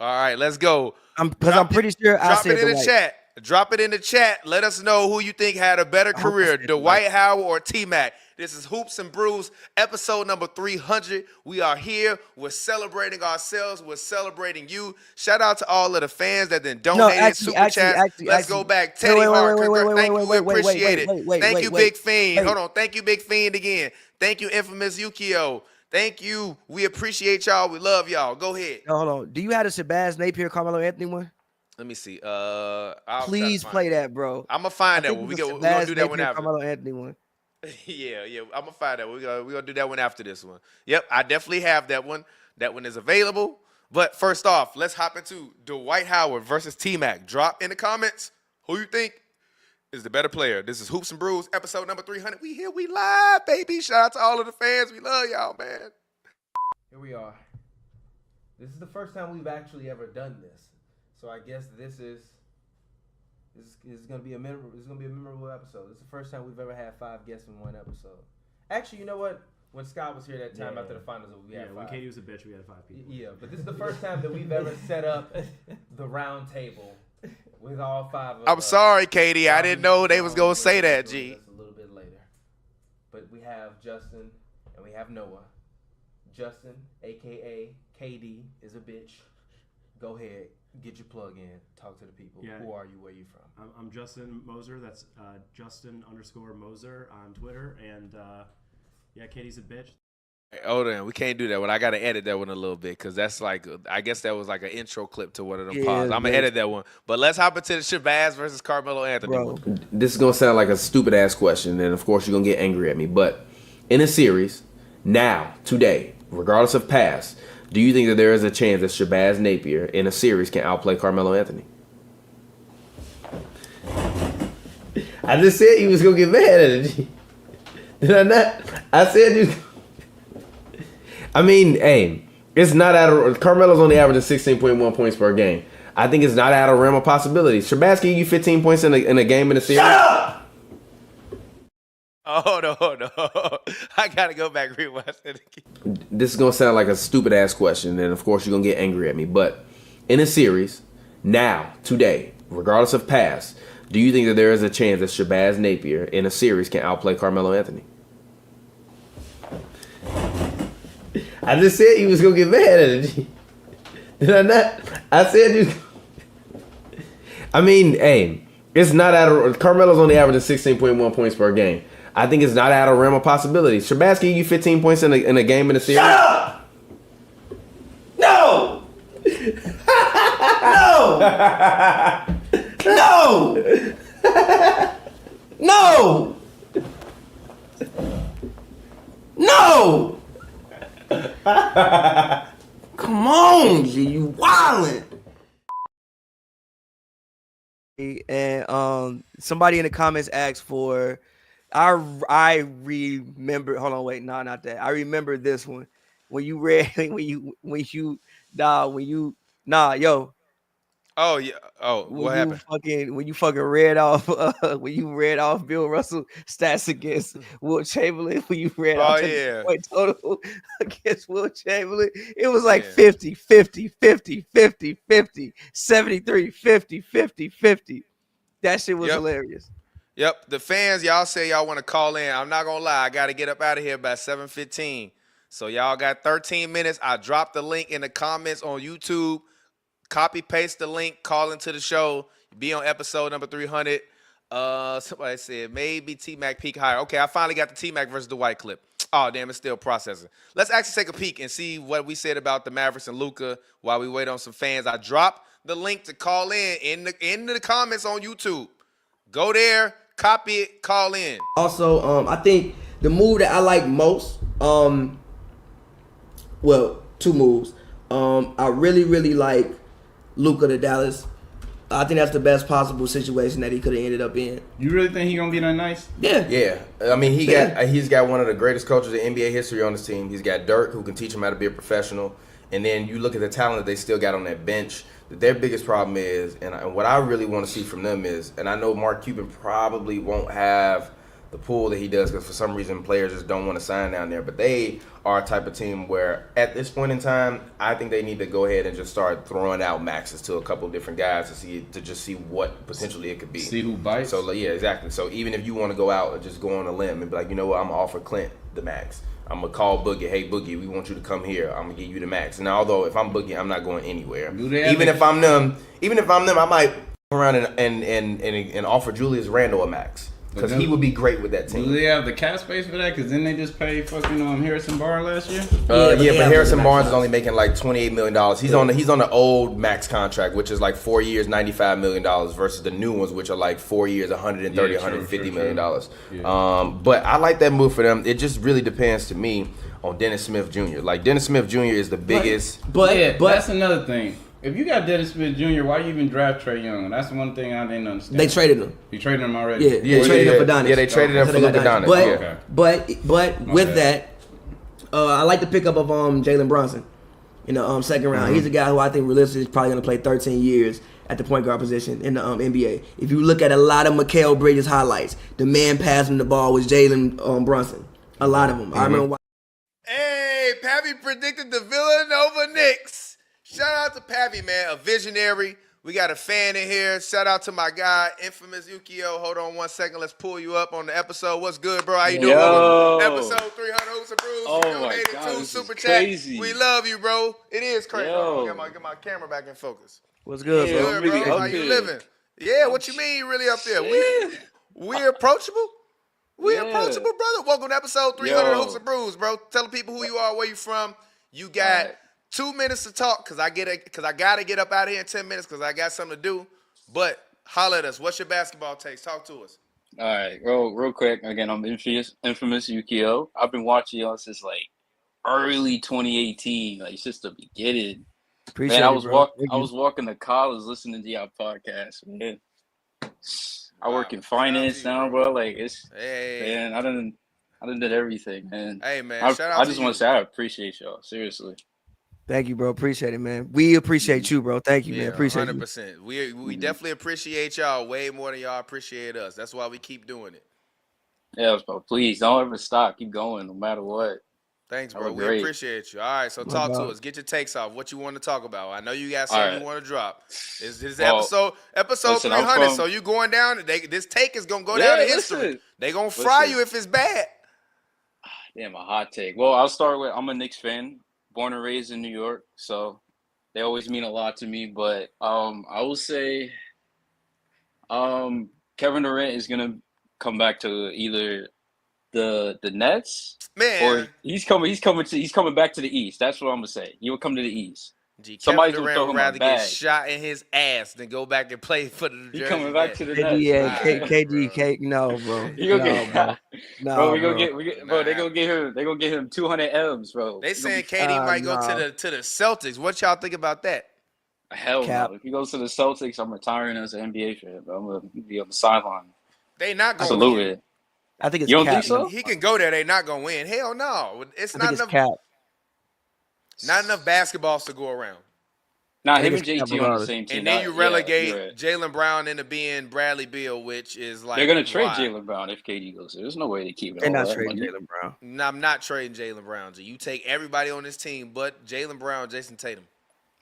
All right, let's go. Because I'm pretty sure I said Drop it in the chat. Drop it in the chat. Let us know who you think had a better career, Dwight Howard or T-Mac. This is Hoops and Brews, episode number 300. We are here. We're celebrating ourselves. We're celebrating you. Shout out to all of the fans that then donated super chat. Let's go back. Teddy Hart, thank you. We appreciate it. Thank you, Big Fiend. Hold on. Thank you, Big Fiend again. Thank you, Infamous Yukio. Thank you. We appreciate y'all. We love y'all. Go ahead. No, hold on. Do you have the Shabazz Napier Carmelo Anthony one? Let me see. Please play that, bro. I'm gonna find that one. We're gonna do that one after. Carmelo Anthony one. Yeah. I'm gonna find that. We're gonna do that one after this one. Yep, I definitely have that one. That one is available. But first off, let's hop into Dwight Howard versus T-Mac. Drop in the comments who you think is the better player. This is Hoops and Brews, episode number 300. We here, we live, baby. Shout out to all of the fans. We love y'all, man. Here we are. This is the first time we've actually ever done this. So I guess this is gonna be a memorable episode. This is the first time we've ever had 5 guests in one episode. Actually, you know what? When Scott was here that time after the finals, we had 5. When KD was a bitch, we had 5 people. Yeah, but this is the first time that we've ever set up the round table with all 5 of us. I'm sorry, Katie. I didn't know they was gonna say that, G. A little bit later. But we have Justin and we have Noah. Justin, aka KD, is a bitch. Go ahead. Get your plug in. Talk to the people. Yeah. Who are you? Where are you from? I'm Justin Moser. That's Justin_Moser on Twitter. And yeah, Katie's a bitch. Hey, hold on. We can't do that one. I got to edit that one a little bit because that's like, I guess that was like an intro clip to one of them pods. I'm going to edit that one. But let's hop into the Shabazz versus Carmelo Anthony. Bro, this is going to sound like a stupid-ass question, and of course you're going to get angry at me. But in a series, now, today, regardless of past, do you think that there is a chance that Shabazz Napier in a series can outplay Carmelo Anthony? I just said he was going to get mad at it. Did I not? I said you. I mean, hey, it's not out of Carmelo's only averaging 16.1 points per game. I think it's not out of realm of possibility. Shabazz gave you 15 points in a game in the series. Shut up! Oh, hold on. I gotta go back and rewatch it again. This is gonna sound like a stupid ass question, and of course you're gonna get angry at me. But in a series, now, today, regardless of past, do you think that there is a chance that Shabazz Napier in a series can outplay Carmelo Anthony? I just said you was gonna get mad at it. Did I not? I said you. I mean, hey, it's not out of Carmelo's only averaging 16.1 points per game. I think it's not out of realm of possibility. Shabazz gave you 15 points in a game in the series. Shut up! No! No! No! No! Come on, G, you wildin'. And somebody in the comments asked for I remember, hold on, wait, no, not that. I remember this one. When you read Oh yeah. Oh, what happened? When you fucking read off Bill Russell stats against Will Chamberlain, when you read off the point total against Will Chamberlain, it was like 50, 50, 50, 50, 50, 73, 50, 50, 50. That shit was hilarious. Yep. The fans, y'all say y'all want to call in. I'm not gonna lie, I gotta get up out of here by 7:15. So y'all got 13 minutes. I dropped the link in the comments on YouTube. Copy paste the link, call into the show, be on episode number 300. Somebody said maybe T-Mac peak higher. Okay, I finally got the T-Mac versus Dwight clip. Oh, damn, it's still processing. Let's actually take a peek and see what we said about the Mavericks and Luka while we wait on some fans. I dropped the link to call in the comments on YouTube. Go there, copy it, call in. Also, I think the move that I like most, well, two moves. I really like Luka to Dallas. I think that's the best possible situation that he could have ended up in. You really think he's gonna be that nice? Yeah. Yeah. I mean, he's got one of the greatest coaches in NBA history on his team. He's got Dirk, who can teach him how to be a professional. And then you look at the talent that they still got on that bench. Their biggest problem is, and what I really want to see from them is, and I know Mark Cuban probably won't have the pool that he does because for some reason players just don't want to sign down there. But they are a type of team where at this point in time, I think they need to go ahead and just start throwing out maxes to a couple of different guys to just see what potentially it could be. See who bites. So yeah, exactly. So even if you want to go out and just go on a limb and be like, you know what, I'm gonna offer Clint the max. I'm gonna call Boogie. Hey Boogie, we want you to come here. I'm gonna give you the max. And although if I'm Boogie, I'm not going anywhere. Even if I'm them, I might go around and offer Julius Randle a max. Because he would be great with that team. Do they have the cap space for that? Because then they just paid fucking Harrison Barnes last year. But Harrison Barnes is only making like $28 million. He's on the old max contract, which is like 4 years, $95 million, versus the new ones, which are like 4 years, $130, $150 million. But I like that move for them. It just really depends to me on Dennis Smith Jr. Like Dennis Smith Jr. is the biggest. But that's another thing. If you got Dennis Smith Jr., why you even draft Trae Young? That's one thing I didn't understand. They traded him. You traded him already? Yeah, they traded him for Doncic. Yeah, they traded him for Luka Doncic. But with that, I like the pickup of Jalen Brunson in the second round. Mm-hmm. He's a guy who I think realistically is probably going to play 13 years at the point guard position in the NBA. If you look at a lot of Mikal Bridges highlights, the man passing the ball was Jalen Brunson. A lot of them. I remember. Hey, Pavy predicted the Villanova Knicks. Shout out to Pavy, man, a visionary. We got a fan in here. Shout out to my guy, Infamous Yukio. Hold on 1 second. Let's pull you up on the episode. What's good, bro? How you doing? Episode 300 Hoops Brews. Oh you donated my God, to this Super is Chat. crazy. We love you, bro. It is crazy. Yo. Get my camera back in focus. What's good, Yeah, bro? Good, really bro. up How you there. living? Yeah, what you mean you really up there? We approachable? We approachable, brother. Welcome to episode 300 Hoops and Brews, bro. Tell the people who you are, where you from. You got 2 minutes to talk because I gotta get up out of here in 10 minutes because I got something to do. But holler at us. What's your basketball takes? Talk to us. All right, real quick. Again, I'm infamous Yukio. I've been watching y'all since like early 2018, like since the beginning. Appreciate man, I it, was bro. walking to college listening to y'all podcast, man. I work in finance now, bro. Like it's man, I done did everything, man. Hey, man, I shout out to just you. want to say I appreciate y'all. Seriously. Thank you, bro. Appreciate it, man. We appreciate you, bro. Thank you, man. Yeah, Appreciate 100%. We definitely appreciate y'all way more than y'all appreciate us. That's why we keep doing it. Yeah, but please don't ever stop. Keep going, no matter what. Thanks, That bro. was We great. appreciate you. All right, so My talk to dog. us. Get your takes off. What you want to talk about? I know you got All something right. you want to drop. This is Well, episode listen, I'm 300. from- So you going down? This take is gonna go Yeah, down in history. listen. They gonna fry Listen. you if it's bad. Damn, a hot take. Well, I'll start with I'm a Knicks fan, born and raised in New York, so they always mean a lot to me. But I will say, Kevin Durant is gonna come back to either the Nets Man. or he's coming back to the East. That's what I'm gonna say. He will come to the East. Kevin Somebody's gonna Durant throw would him a rather get bag. shot in his ass than go back and play for the New He Jersey coming back Nets. to the KD, Nets. yeah, KD, no, bro. He gonna No, get, bro. bro. No, bro. Bro. They gonna get him 200 M's, bro. They He gonna saying be- KD might go nah. to the Celtics. What y'all think about that? Hell Cap. no. If he goes to the Celtics, I'm retiring as an NBA fan, bro. I'm gonna be on the sideline. They not gonna Salute win. it. I think it's You don't cap. think so? man. He can go there. They not gonna win. Hell no. It's I not think it's enough. cap. Not enough basketballs to go around. Nah, I think him and it's cap JT on the regardless. same team. And then That- you yeah, relegate you're right. Jalen Brown into being Bradley Beal, which is like They're gonna trade why? Jalen Brown if KD goes there. There's no way they keep it They're all not that trading money. Jalen Brown. No, I'm not trading Jalen Brown. G. You take everybody on this team but Jalen Brown, Jason Tatum,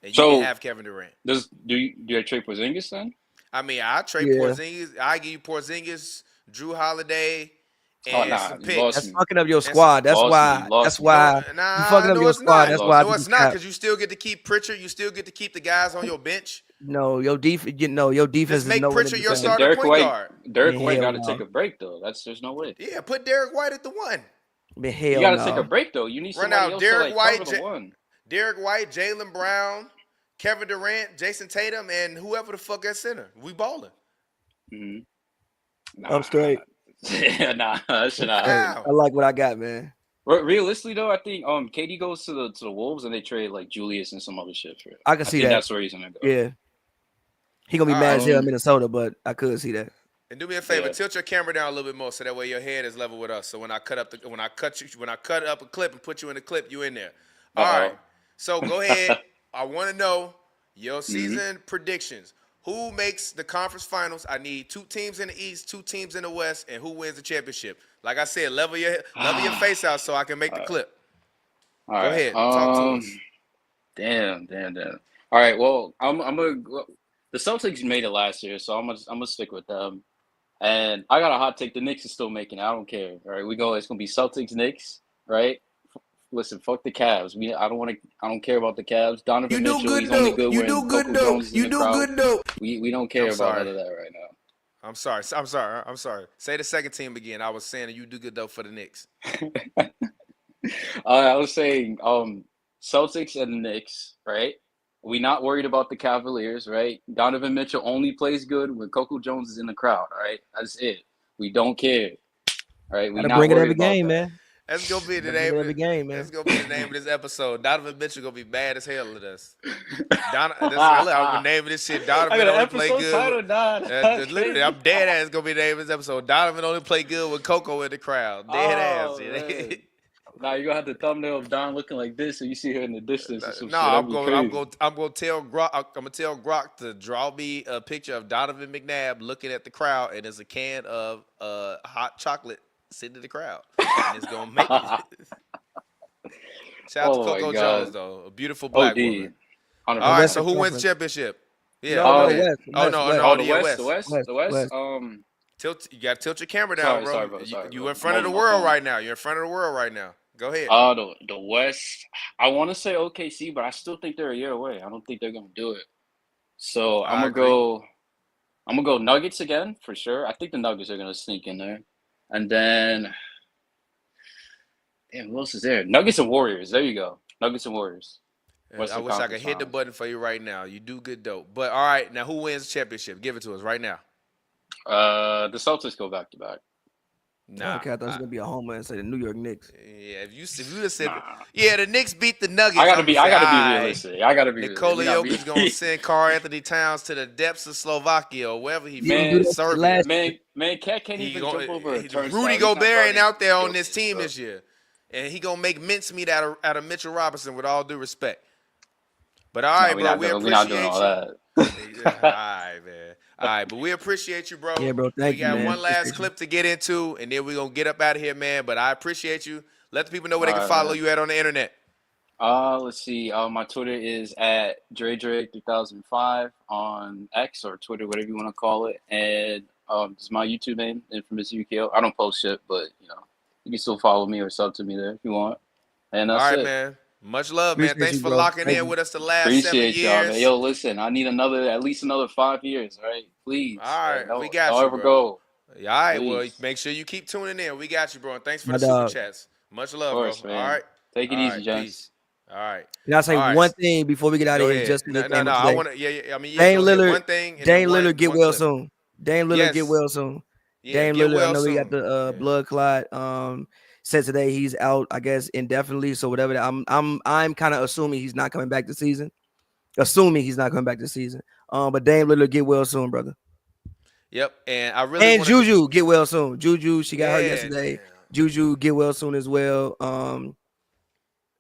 and you So- can have Kevin Durant. Do you trade Porzingis then? I mean, I trade Yeah. Porzingis. I give you Porzingis, Drew Holiday, and Oh, nah, some you picks. lost That's me. fucking up your And some- squad. That's Lost me, why. lost That's me. why Nah, you fucking up no, your it's squad. not. That's why. I No, think it's not cap. because you still get to keep Pritchard. You still get to keep the guys on your bench. No, your defense. Your defense Just is make nowhere Pritchard to your defend. starter Derek point White. guard. Derek Man, White hell got to no. take a break though. There's no way. Yeah, put Derek White at the one. Man, You hell got to no. take a break though. You need Right somebody now, else Derek to like White, cover the one. Derek White, Jalen Brown, Kevin Durant, Jason Tatum, and whoever the fuck at center. We balling. Mm-hmm. I'm straight. Nah, that should not Hey, happen. I like what I got, man. Realistically though, I think KD goes to the Wolves and they trade like Julius and some other shit for it. I can see think that. that's where he's gonna go. Yeah. He gonna be mad as hell in Um, Minnesota, but I could see that. And do me a favor, Yeah. tilt your camera down a little bit more so that way your head is level with us. So when I cut up a clip and put you in the clip, you in there. All Uh-oh. right. So go ahead. I want to know your season predictions. Who makes the conference finals? I need 2 teams in the East, 2 teams in the West, and who wins the championship. Like I said, level your face out so I can make the clip. All Go right. ahead. Talk to us. Damn. All right. Well, I'm gonna go. The Celtics made it last year, so I'm gonna stick with them. And I got a hot take. The Knicks is still making it. I don't care. All right, it's gonna be Celtics Knicks, right? Listen, fuck the Cavs. I don't care about the Cavs. Donovan Mitchell, he's only good when Coco Jones is in the crowd. We don't care I'm about sorry. none of that right now. I'm sorry. Say the second team again. I was saying you do good though for the Knicks. I was saying Celtics and the Knicks, right? We not worried about the Cavaliers, right? Donovan Mitchell only plays good when Coco Jones is in the crowd, all right? That's it. We don't care, all right? We Gotta not bring it worried every about game, that. man. That's gonna be the Gotta bring name. it every game, man. That's gonna be the name of this episode. Donovan Mitchell gonna be mad as hell at us. I'm gonna name this shit. I Donovan got an only play episode good. title, Don. Literally, I'm dead ass gonna be the name of this episode. Donovan only play good with Coco in the crowd. Dead ass. Man. Nah, you're gonna have the thumbnail of Don looking like this, so you see her in the distance or some No, shit. I'm That'd be gonna tell Grok to draw me a picture of Donovan McNabb looking at the crowd, and there's a can of hot chocolate sitting in the crowd, and it's gonna make it. Shout out to Oh my Coco God. Jones though, a beautiful black OD. woman. 100%. All right, so who wins the championship? Yeah, No, go no, ahead. West, Oh West, no, West. no, the yeah, West. You gotta tilt your camera down, Sorry, bro. bro. You in front of the My world phone. right now. You're in front of the world right now. Go ahead. The West. I want to say OKC, but I still think they're a year away. I don't think they're gonna do it. So I I'm gonna go Nuggets again for sure. I think the Nuggets are gonna sneak in there, and then damn, who else is there? Nuggets and Warriors. There you go. Nuggets and Warriors. I Western wish I could Conference hit the Finals. button for you right now. You do good dope. But all right, now who wins the championship? Give it to us right now. The Celtics go back to back. Nah, Okay, I thought it was gonna be a homer and say the New York Knicks. yeah. If you would have said, yeah, the Knicks beat the Nuggets. I gotta be "Aight, realistic. I gotta be Nikola realistic. Jokic gonna send Karl Anthony Towns to the depths of Slovakia or wherever he didn't from, do in that shit Serbia. Man, Cat can't He even gonna, jump over a turnstile. Rudy He's not Gobert ain't guarding out there on Jokic, this team bro. this year, and he gonna make mincemeat out of Mitchell Robinson with all due respect. But all right, bro, we We're not doing appreciate all you. that. All right, man. All right, but we appreciate you, bro. Yeah, bro. We Thank you, got man. one last Appreciate clip to get into, and then we're gonna get up out of here, man. But I appreciate you. Let the people know where they can All right, follow man. you at on the internet. Let's see. My Twitter is at DreDre3005 on X or Twitter, whatever you want to call it. And this is my YouTube name, Infamous UKO. I don't post shit, but you can still follow me or sub to me there if you want. And All that's right, it. man. Much love, man. Appreciate Thanks you, for bro. locking Thank in you. with us the last 7 Appreciate years. y'all, man. Yo, listen, I need at least another 5 years, right? Please. All right, we got don't you, ever bro. go. All right, well, Please. make sure you keep tuning in. We got you, bro. And thanks for My the super dog. chats. Much Of love, course, bro. man. All right. Take it All easy, right, gents. peace. All right. Can I say All right. one thing before we get out Go of here? ahead. Just in No, the no, game no. of I play. want to. Yeah. I mean, yeah. Dame Go ahead. Lillard, One thing. And Dame then Lillard get one well clip. soon. Dame Lillard Yes. get well soon. Yeah, Dame get Lillard, well I know he soon. got the blood clot. Said today he's out, I guess, indefinitely. So whatever. I'm kind of assuming he's not coming back this season. But Dame Lillard get well soon, brother. Yep. And I really And want Juju get well soon. Juju, she got hurt Yeah, yesterday. damn. Juju get well soon as well.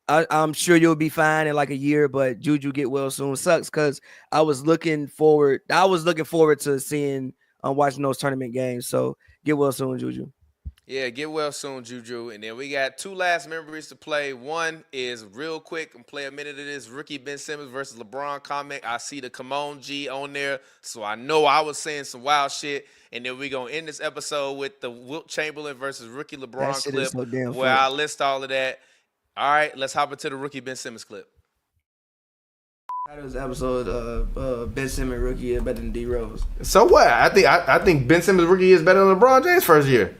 I'm sure you'll be fine in like a year, but Juju get well soon. Sucks because I was looking forward to seeing watching those tournament games. So get well soon, Juju. Yeah, get well soon, Juju. And then we got 2 last memories to play. One is real quick and play a minute of this rookie Ben Simmons versus LeBron comic. I see the Come On G on there, so I know I was saying some wild shit. And then we're going to end this episode with the Wilt Chamberlain versus rookie That LeBron shit clip is so damn where funny. I list all of that. All right, let's hop into the rookie Ben Simmons clip. This episode Ben Simmons rookie is better than D Rose. So what? I think Ben Simmons rookie is better than LeBron James first year.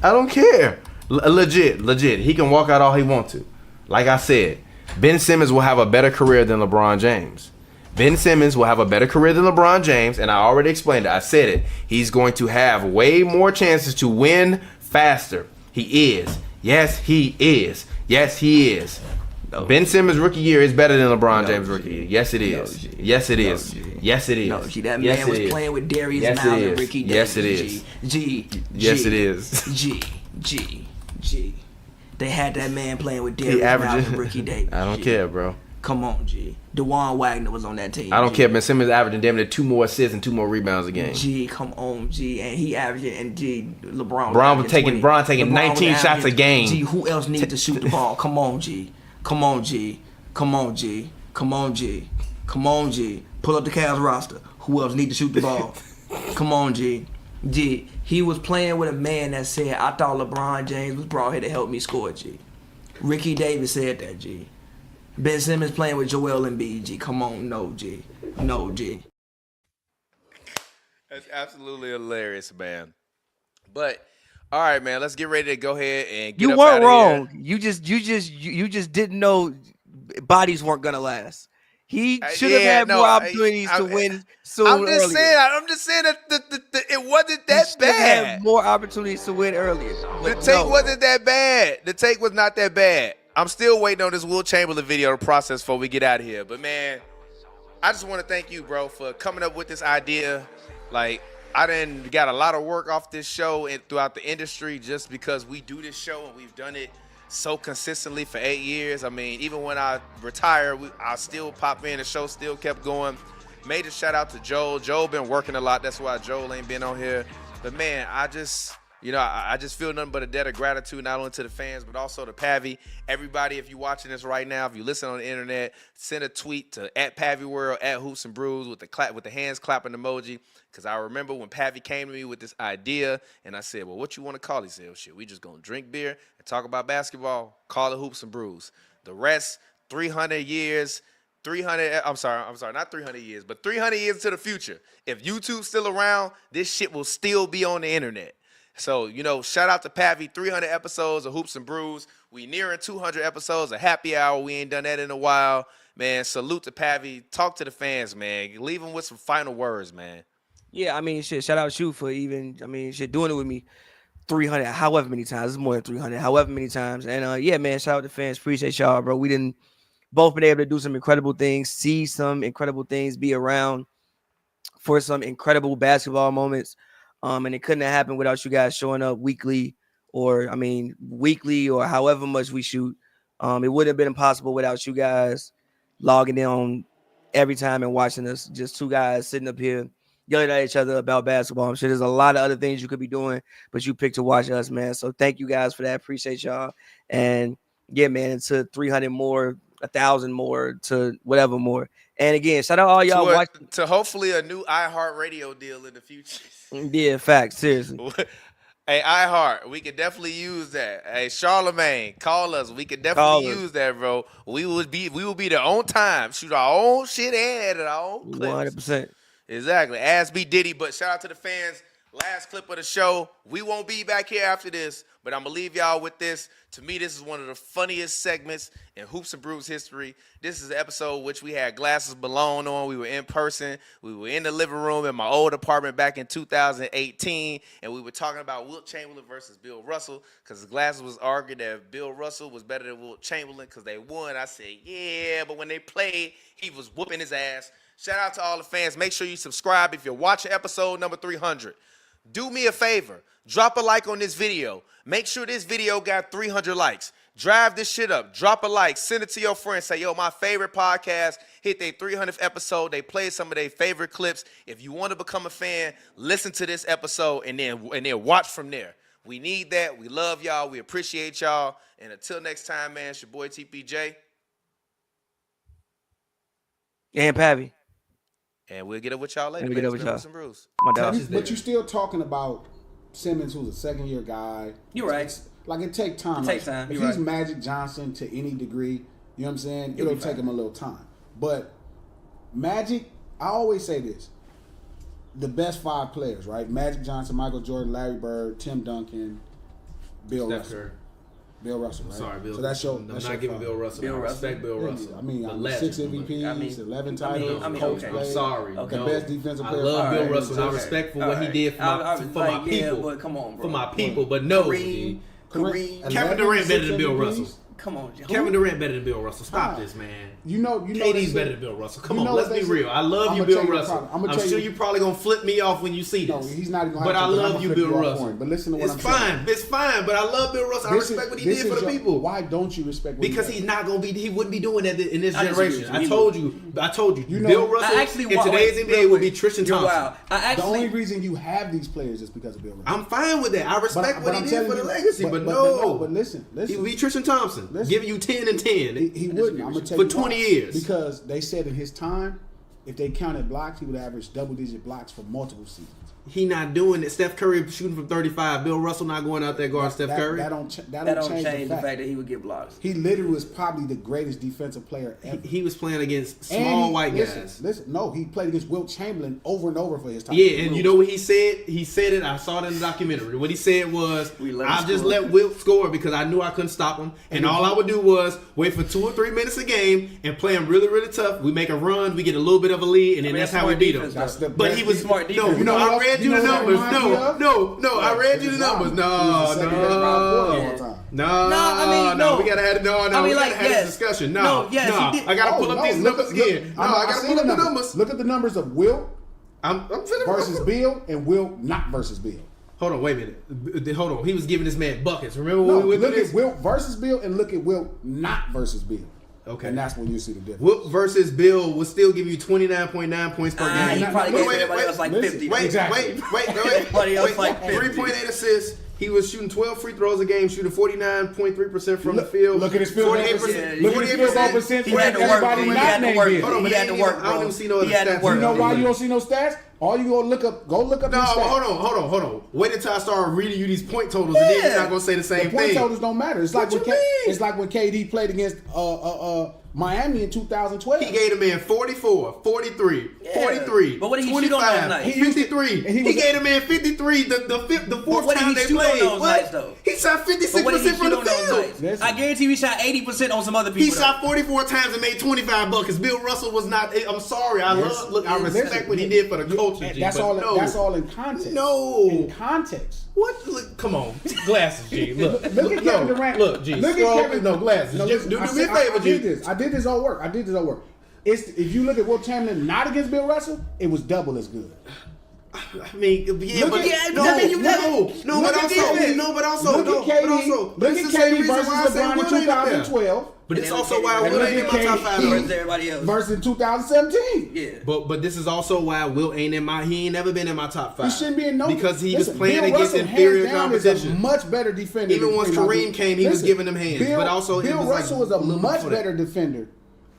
I don't care. Legit. He can walk out all he wants to. Like I said, Ben Simmons will have a better career than LeBron James. Ben Simmons will have a better career than LeBron James, and I already explained it. I said it. He's going to have way more chances to win faster. He is. Yes, he is. Yes, he is. No. Ben Simmons' rookie year is better than LeBron James' rookie year. Yes, it is. Yes, it is. Yes, it is. No, G, that man was playing with Darius Miles and Ricky Davis. Yes, it is. Yes, it is. G. They had that man playing with Darius Miles and Ricky Davis. I don't care, bro. Come on, G. DeJuan Wagner was on that team. I don't care. Ben Simmons averaging damn near 2 more assists and 2 more rebounds a game. G, come on, G. And he averaging, and G, LeBron was taking 19 shots a game. G, who else needs to shoot the ball? Come on, G. Come on, G. Come on, G. Come on, G. Come on, G. Pull up the Cavs roster. Who else need to shoot the ball? Come on, G. G. He was playing with a man that said, I thought LeBron James was brought here to help me score, G. Ricky Davis said that, G. Ben Simmons playing with Joel Embiid, G. Come on, no, G. No, G. That's absolutely hilarious, man. But all right, man, let's get ready to go ahead and get You up weren't outta wrong. here. You just didn't know bodies weren't gonna last. He should have had more opportunities to win soon. I'm just saying that it wasn't that bad. Had more opportunities to win earlier. The take wasn't that bad. The take was not that bad. I'm still waiting on this Wilt Chamberlain video to process before we get out of here. But man, I just want to thank you, bro, for coming up with this idea. Like, I done got a lot of work off this show and throughout the industry just because we do this show and we've done it so consistently for 8 years. I mean, even when I retire, I still pop in. The show still kept going. Major shout out to Joel. Joel been working a lot. That's why Joel ain't been on here. But man, I just feel nothing but a debt of gratitude, not only to the fans, but also to Pavy. Everybody, if you're watching this right now, if you listen on the internet, send a tweet to @PavyWorld, @Hoops and Brews with the hands clapping emoji. Because I remember when Pavy came to me with this idea, and I said, well, what you want to call it? He said, oh, shit, we just going to drink beer and talk about basketball. Call it Hoops and Brews. The rest, 300 years, I'm sorry, not 300 years, but 300 years to the future. If YouTube's still around, this shit will still be on the internet. So, shout out to Pavy, 300 episodes of Hoops and Brews. We nearing 200 episodes of Happy Hour. We ain't done that in a while. Man, salute to Pavy. Talk to the fans, man. Leave them with some final words, man. Yeah, I mean, shit, shout out to you for doing it with me 300, however many times. It's more than 300, however many times. And, yeah, man, shout out to fans. Appreciate y'all, bro. We didn't both been able to do some incredible things, see some incredible things, be around for some incredible basketball moments. And it couldn't have happened without you guys showing up weekly or however much we shoot. It wouldn't have been impossible without you guys logging in on every time and watching us. Just two guys sitting up here yelling at each other about basketball. I'm sure there's a lot of other things you could be doing, but you picked to watch us, man. So thank you guys for that. Appreciate y'all. And yeah, man, into 300 more, 1,000 more, to whatever more. And again, shout out all y'all watching. To hopefully a new iHeartRadio deal in the future. Yeah, facts. Seriously. Hey, iHeart, we could definitely use that. Hey, Charlemagne, call us. We could definitely use that, bro. We will be there on time, shoot our own shit and edit our own clips. 100%. Exactly. As be Diddy, but shout out to the fans. Last clip of the show. We won't be back here after this, but I'm going to leave y'all with this. To me, this is one of the funniest segments in Hoops and Brews history. This is the episode which we had Glasses Malone on. We were in person. We were in the living room in my old apartment back in 2018, and we were talking about Wilt Chamberlain versus Bill Russell because Glasses was arguing that Bill Russell was better than Wilt Chamberlain because they won. I said, yeah, but when they played, he was whooping his ass. Shout out to all the fans. Make sure you subscribe if you're watching episode number 300. Do me a favor. Drop a like on this video. Make sure this video got 300 likes. Drive this shit up. Drop a like. Send it to your friends. Say, yo, my favorite podcast hit their 300th episode. They played some of their favorite clips. If you want to become a fan, listen to this episode and then watch from there. We need that. We love y'all. We appreciate y'all. And until next time, man, it's your boy TPJ. And Pavy. And we'll get up with y'all later. We'll get up with y'all. Some brews. But you're still talking about Simmons, who's a second-year guy. You're right. Like, it takes time. It takes time. If he's Magic Johnson to any degree, you know what I'm saying? It'll take him a little time. But Magic, I always say this. The best 5 players, right? Magic Johnson, Michael Jordan, Larry Bird, Tim Duncan, Bill Russell. Bill Russell, right? Sorry, Bill. So that's your. I'm not giving Bill Russell. I respect Bill Russell. I mean, 6 MVPs, 11 titles. I'm sorry. The best defensive player. I love Bill Russell. I respect for what he did for my people. Yeah, but come on, bro. For my people, but no. Kareem. Kevin Durant better than Bill Russell. Come on, Kevin Durant better than Bill Russell. Stop this, man. You know. KD's better than Bill Russell. Come on, let's be real. I love you, Bill Russell. I'm sure you're probably gonna flip me off when you see this. No, he's not even. But I love you, Bill Russell. But listen to what I'm saying. It's fine. But I love Bill Russell. I respect what he did for the people. Why don't you respect? What Because he's not gonna be. He wouldn't be doing that in this generation. I told you. You know, Bill Russell in today's NBA would be Tristan Thompson. The only reason you have these players is because of Bill Russell. I'm fine with that. I respect what he did for the legacy. But no. But listen. He would be Tristan Thompson, giving you 10 and 10. He wouldn't. I'm gonna tell you for 20 years. Because they said in his time, if they counted blocks, he would average double-digit blocks for multiple seasons. He not doing it. Steph Curry shooting from 35. Bill Russell not going out there guarding Steph Curry. That don't change the fact that he would get blocks. He literally was probably the greatest defensive player ever. He was playing against small white guys. Listen, no, he played against Wilt Chamberlain over and over for his time. Yeah, and you know what he said? He said it. I saw it in the documentary. What he said was, I just let Wilt score because I knew I couldn't stop him. And all I would do was wait for 2 or 3 minutes a game and play him really, really tough. We make a run, we get a little bit of a lead, and then that's how we beat him. But he was smart. No, I read you the numbers. No, I read you the numbers. No. We gotta have we gotta have this discussion. I gotta pull up these numbers again. I gotta pull up the numbers. Look at the numbers of Wilt versus Bill and Wilt not versus Bill. Hold on, wait a minute. Hold on. He was giving this man buckets. Remember when we went through this? Look at Wilt versus Bill and look at Wilt not versus Bill. Okay. And that's when you see the difference. Wilt versus Bill will still give you 29.9 points per game. He probably gave everybody else like 50. Wait. Everybody else like 50. 3.8 assists. He was shooting 12 free throws a game, shooting 49.3% from the field. Look at his field goal percentage. Look at his field goal percentage. He had to work. He had to work. He had to work. I don't even see no other stats. You know why you don't see no stats? All you go look up. Go look up. No, hold on. Wait until I start reading you these point totals, and then you're not gonna say the same thing. Point totals don't matter. It's like when KD played against Miami in 2012. He gave the man 44, 43, 43, But what did he 25, shoot on those nights? 53. He gave the man 53 the fourth time they played. Nights, though? He shot 56% from the field. I guarantee he shot 80% on some other people. He shot 44 times and made 25 buckets. Bill Russell was not. I'm sorry. I respect what he did for the culture. G, that's all in context. No. In context. What? Look, come on. Glasses, G. Look at Kevin Durant. Look, G. Look at Kevin. No, glasses. No, Just listen, do me a favor, G. I did this all work. If you look at Wilt Chamberlain not against Bill Russell, it was double as good. I mean, yeah, look but at, no, but also, look at KD versus LeBron in 2012. But it's also why Wilt ain't in my top 5 versus everybody else. Versus 2017. Yeah. But this is also why Wilt ain't in my. He ain't never been in my top 5. He shouldn't be in no. Because he was playing Bill against Russell, inferior hands down, competition. is a much better defender. Even once Kareem came, he was giving them hands. Bill, but also, Bill it was Russell like was a much better defender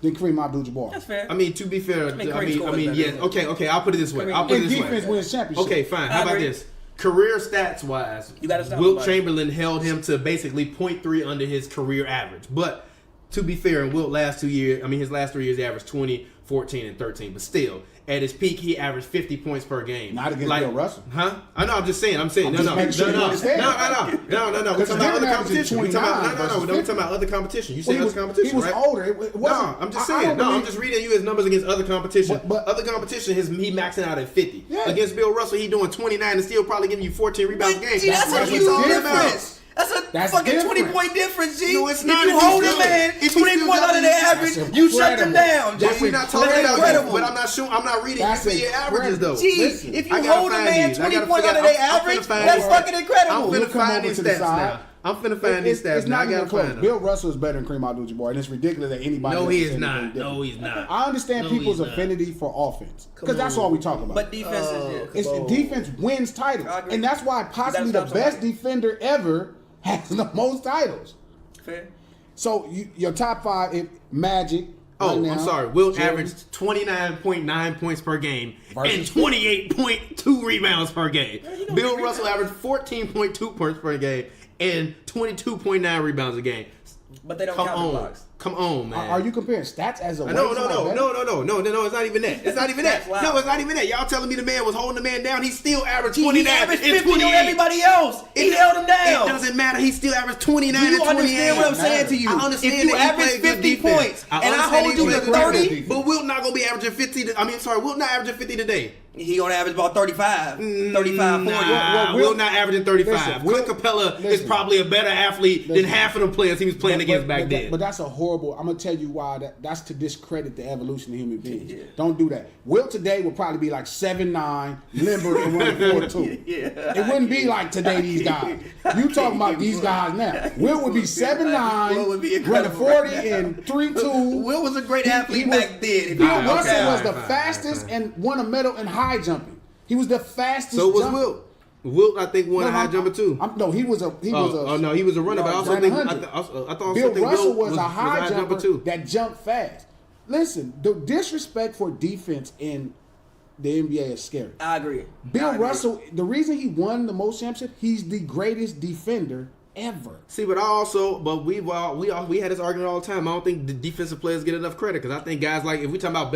than Kareem Abdul-Jabbar. That's fair. I mean, to be fair, I mean, yes. Okay. I'll put it this way. Defense wins championship. Okay, fine. How about this? Career stats wise, Wilt Chamberlain held him to basically 0.3 under his career average. But to be fair, in Wilt's last 2 years, his last 3 years, he averaged 20, 14, and 13. But still, at his peak, he averaged 50 points per game. Not against Bill Russell. Huh? I know. I'm just saying. No. We're talking about other competition. We're talking about other competition. You say other competition, he was right? older. No, I'm just saying. I'm just reading you his numbers against other competition. But other competition, he maxing out at 50. Yeah. Against Bill Russell, he doing 29 and still probably giving you 14 rebounds a game. That's a huge difference. That's a fucking different. 20-point difference, G. No, it's not. If you hold a man 20 points under their average, you shut them down. That's we're not talking about that. But I'm not sure. I'm not reading your averages though. G, if you hold a man 20 points under their average, that's fucking incredible. I'm finna find these stats now. I'm finna find these stats. It's not even close. Bill Russell is better than Kareem Abdul-Jabbar, and it's ridiculous that anybody. No, he is not. No, he's not. I understand people's affinity for offense because that's all we talk about. But defense is defense wins titles, and that's why possibly the best defender ever has the most titles. Fair. So your top 5, if Magic. Oh, I'm sorry. Wilt averaged 29.9 points per game and 28.2 rebounds per game. Bill Russell averaged 14.2 points per game and 22.9 rebounds a game. But they don't count the blocks. Come on, man. Are you comparing stats as a way? No, it's not even that. It's not even that. No, it's not even that. Y'all telling me the man was holding the man down. He still averaged 29 he averaged 50 and 28. on everybody else. He held him down. It doesn't matter. He still averaged 29 and 28. You understand what I'm saying to you? I understand if you that average 50 points and I hold you to 30. But Wilt not going to be averaging 50. Wilt not averaging 50 today. He gonna average about 35, 35, 40. Nah, Wilt not averaging 35. Clint Capella is probably a better athlete than half of the players he was playing against back then. But that's a horrible. I'm gonna tell you why. That's to discredit the evolution of human beings. Yeah. Don't do that. Wilt today would probably be like 7'9", limber, and running 4'2". It wouldn't be like today these guys. You talking about these guys now? Wilt would be 7'9", running 40 and 3'2". Wilt was a great athlete back then. Bill Russell was the fastest and won a medal in high jumping. He was the fastest. So was Wilt. Wilt, I think, won a high jumper too. He was a runner, but I also think I thought Bill Russell was a high jumper too that jumped fast. Listen, the disrespect for defense in the NBA is scary. I agree. Bill Russell, the reason he won the most championships, he's the greatest defender ever. See, but we had this argument all the time. I don't think the defensive players get enough credit because I think guys like if we talk about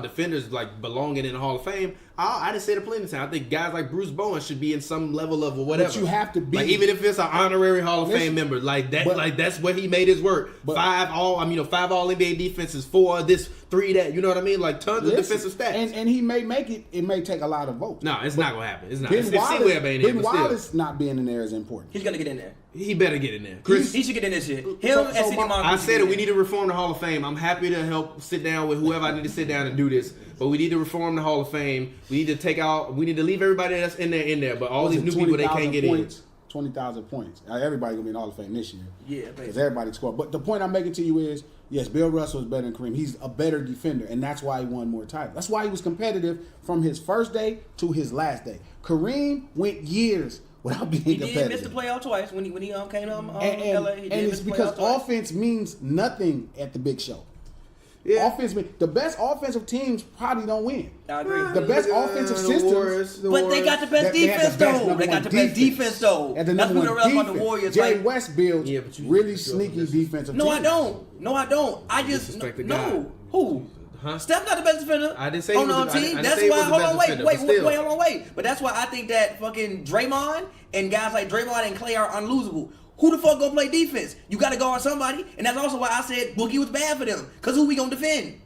defenders like belonging in the Hall of Fame, I didn't say it plenty of times. I think guys like Bruce Bowen should be in some level of whatever. But you have to be, like, even if it's an honorary Hall of Fame member, like that. Like that's where he made his work. 5 all NBA defenses, 4 of this, 3 that. You know what I mean? Like tons of defensive stats. And he may make it. It may take a lot of votes. No, it's not gonna happen. It's not. Ben Wallace not being in there is important. He's gonna get in there. He better get in there. Chris, he should get in this shit. I said it. We need to reform the Hall of Fame. I'm happy to help sit down with whoever I need to sit down and do this. But we need to reform the Hall of Fame. We need to leave everybody that's in there. But all these new people, they can't get in. 20,000 points. Everybody gonna be in the Hall of Fame this year. Yeah, because everybody scored. But the point I'm making to you is, yes, Bill Russell is better than Kareem. He's a better defender, and that's why he won more titles. That's why he was competitive from his first day to his last day. Kareem went years without being competitive. He did miss the playoff twice when he came to LA. And it's because offense means nothing at the big show. Offense, the best offensive teams probably don't win. I agree. The best offensive systems, but they got the best defense though. They got the best defense though. That's what the rest about the Warriors. Jerry West builds really sneaky defensive. No, teams. I don't. No, I don't. I just no. Who? Huh? Steph not the best defender. I didn't say on he was the the- team. I didn't That's say he why. was the Hold best on, wait, defender, wait, but still. wait, hold on, wait. But that's why I think that fucking Draymond and guys like Draymond and Clay are unlosable. Who the fuck gonna play defense? You got to guard somebody, and that's also why I said Boogie was bad for them. Cause who we gonna defend?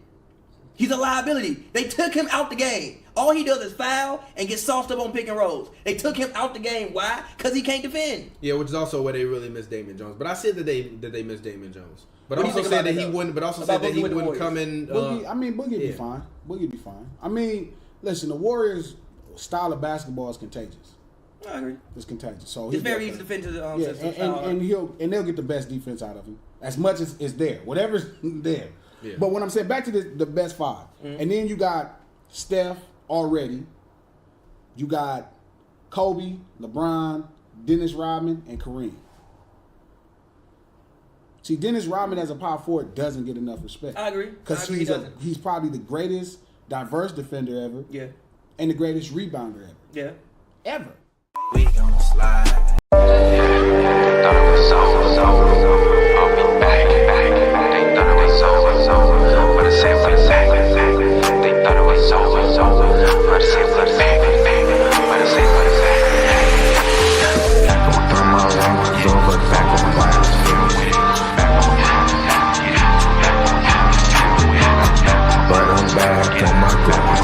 He's a liability. They took him out the game. All he does is foul and get sauced up on pick and rolls. They took him out the game. Why? Cause he can't defend. Yeah, which is also where they really missed Damian Jones. But I said that they missed Damian Jones. But What do you also think said about that that, he though? wouldn't. But also About said that Boogie he with the wouldn't come in. Boogie be yeah. fine. Boogie be fine. I mean, listen, the Warriors' style of basketball is contagious. I agree. It's contagious. So It's he'll very get easy to defend to the yeah, system. and they'll get the best defense out of him as much as is there, whatever's there. Yeah. But when I'm saying back to the best 5, and then you got Steph already, you got Kobe, LeBron, Dennis Rodman, and Kareem. See, Dennis Rodman as a power forward doesn't get enough respect. I agree. Because he doesn't. he's probably the greatest diverse defender ever. Yeah. And the greatest rebounder ever. Yeah. Ever. We gon' slide. Thought it was over. I'll be back. They thought it was over. But I said we're back. They thought it was over. But I said we're back. But I said we're back. Going from my wrongs over back on my life. But I'm back on my grind.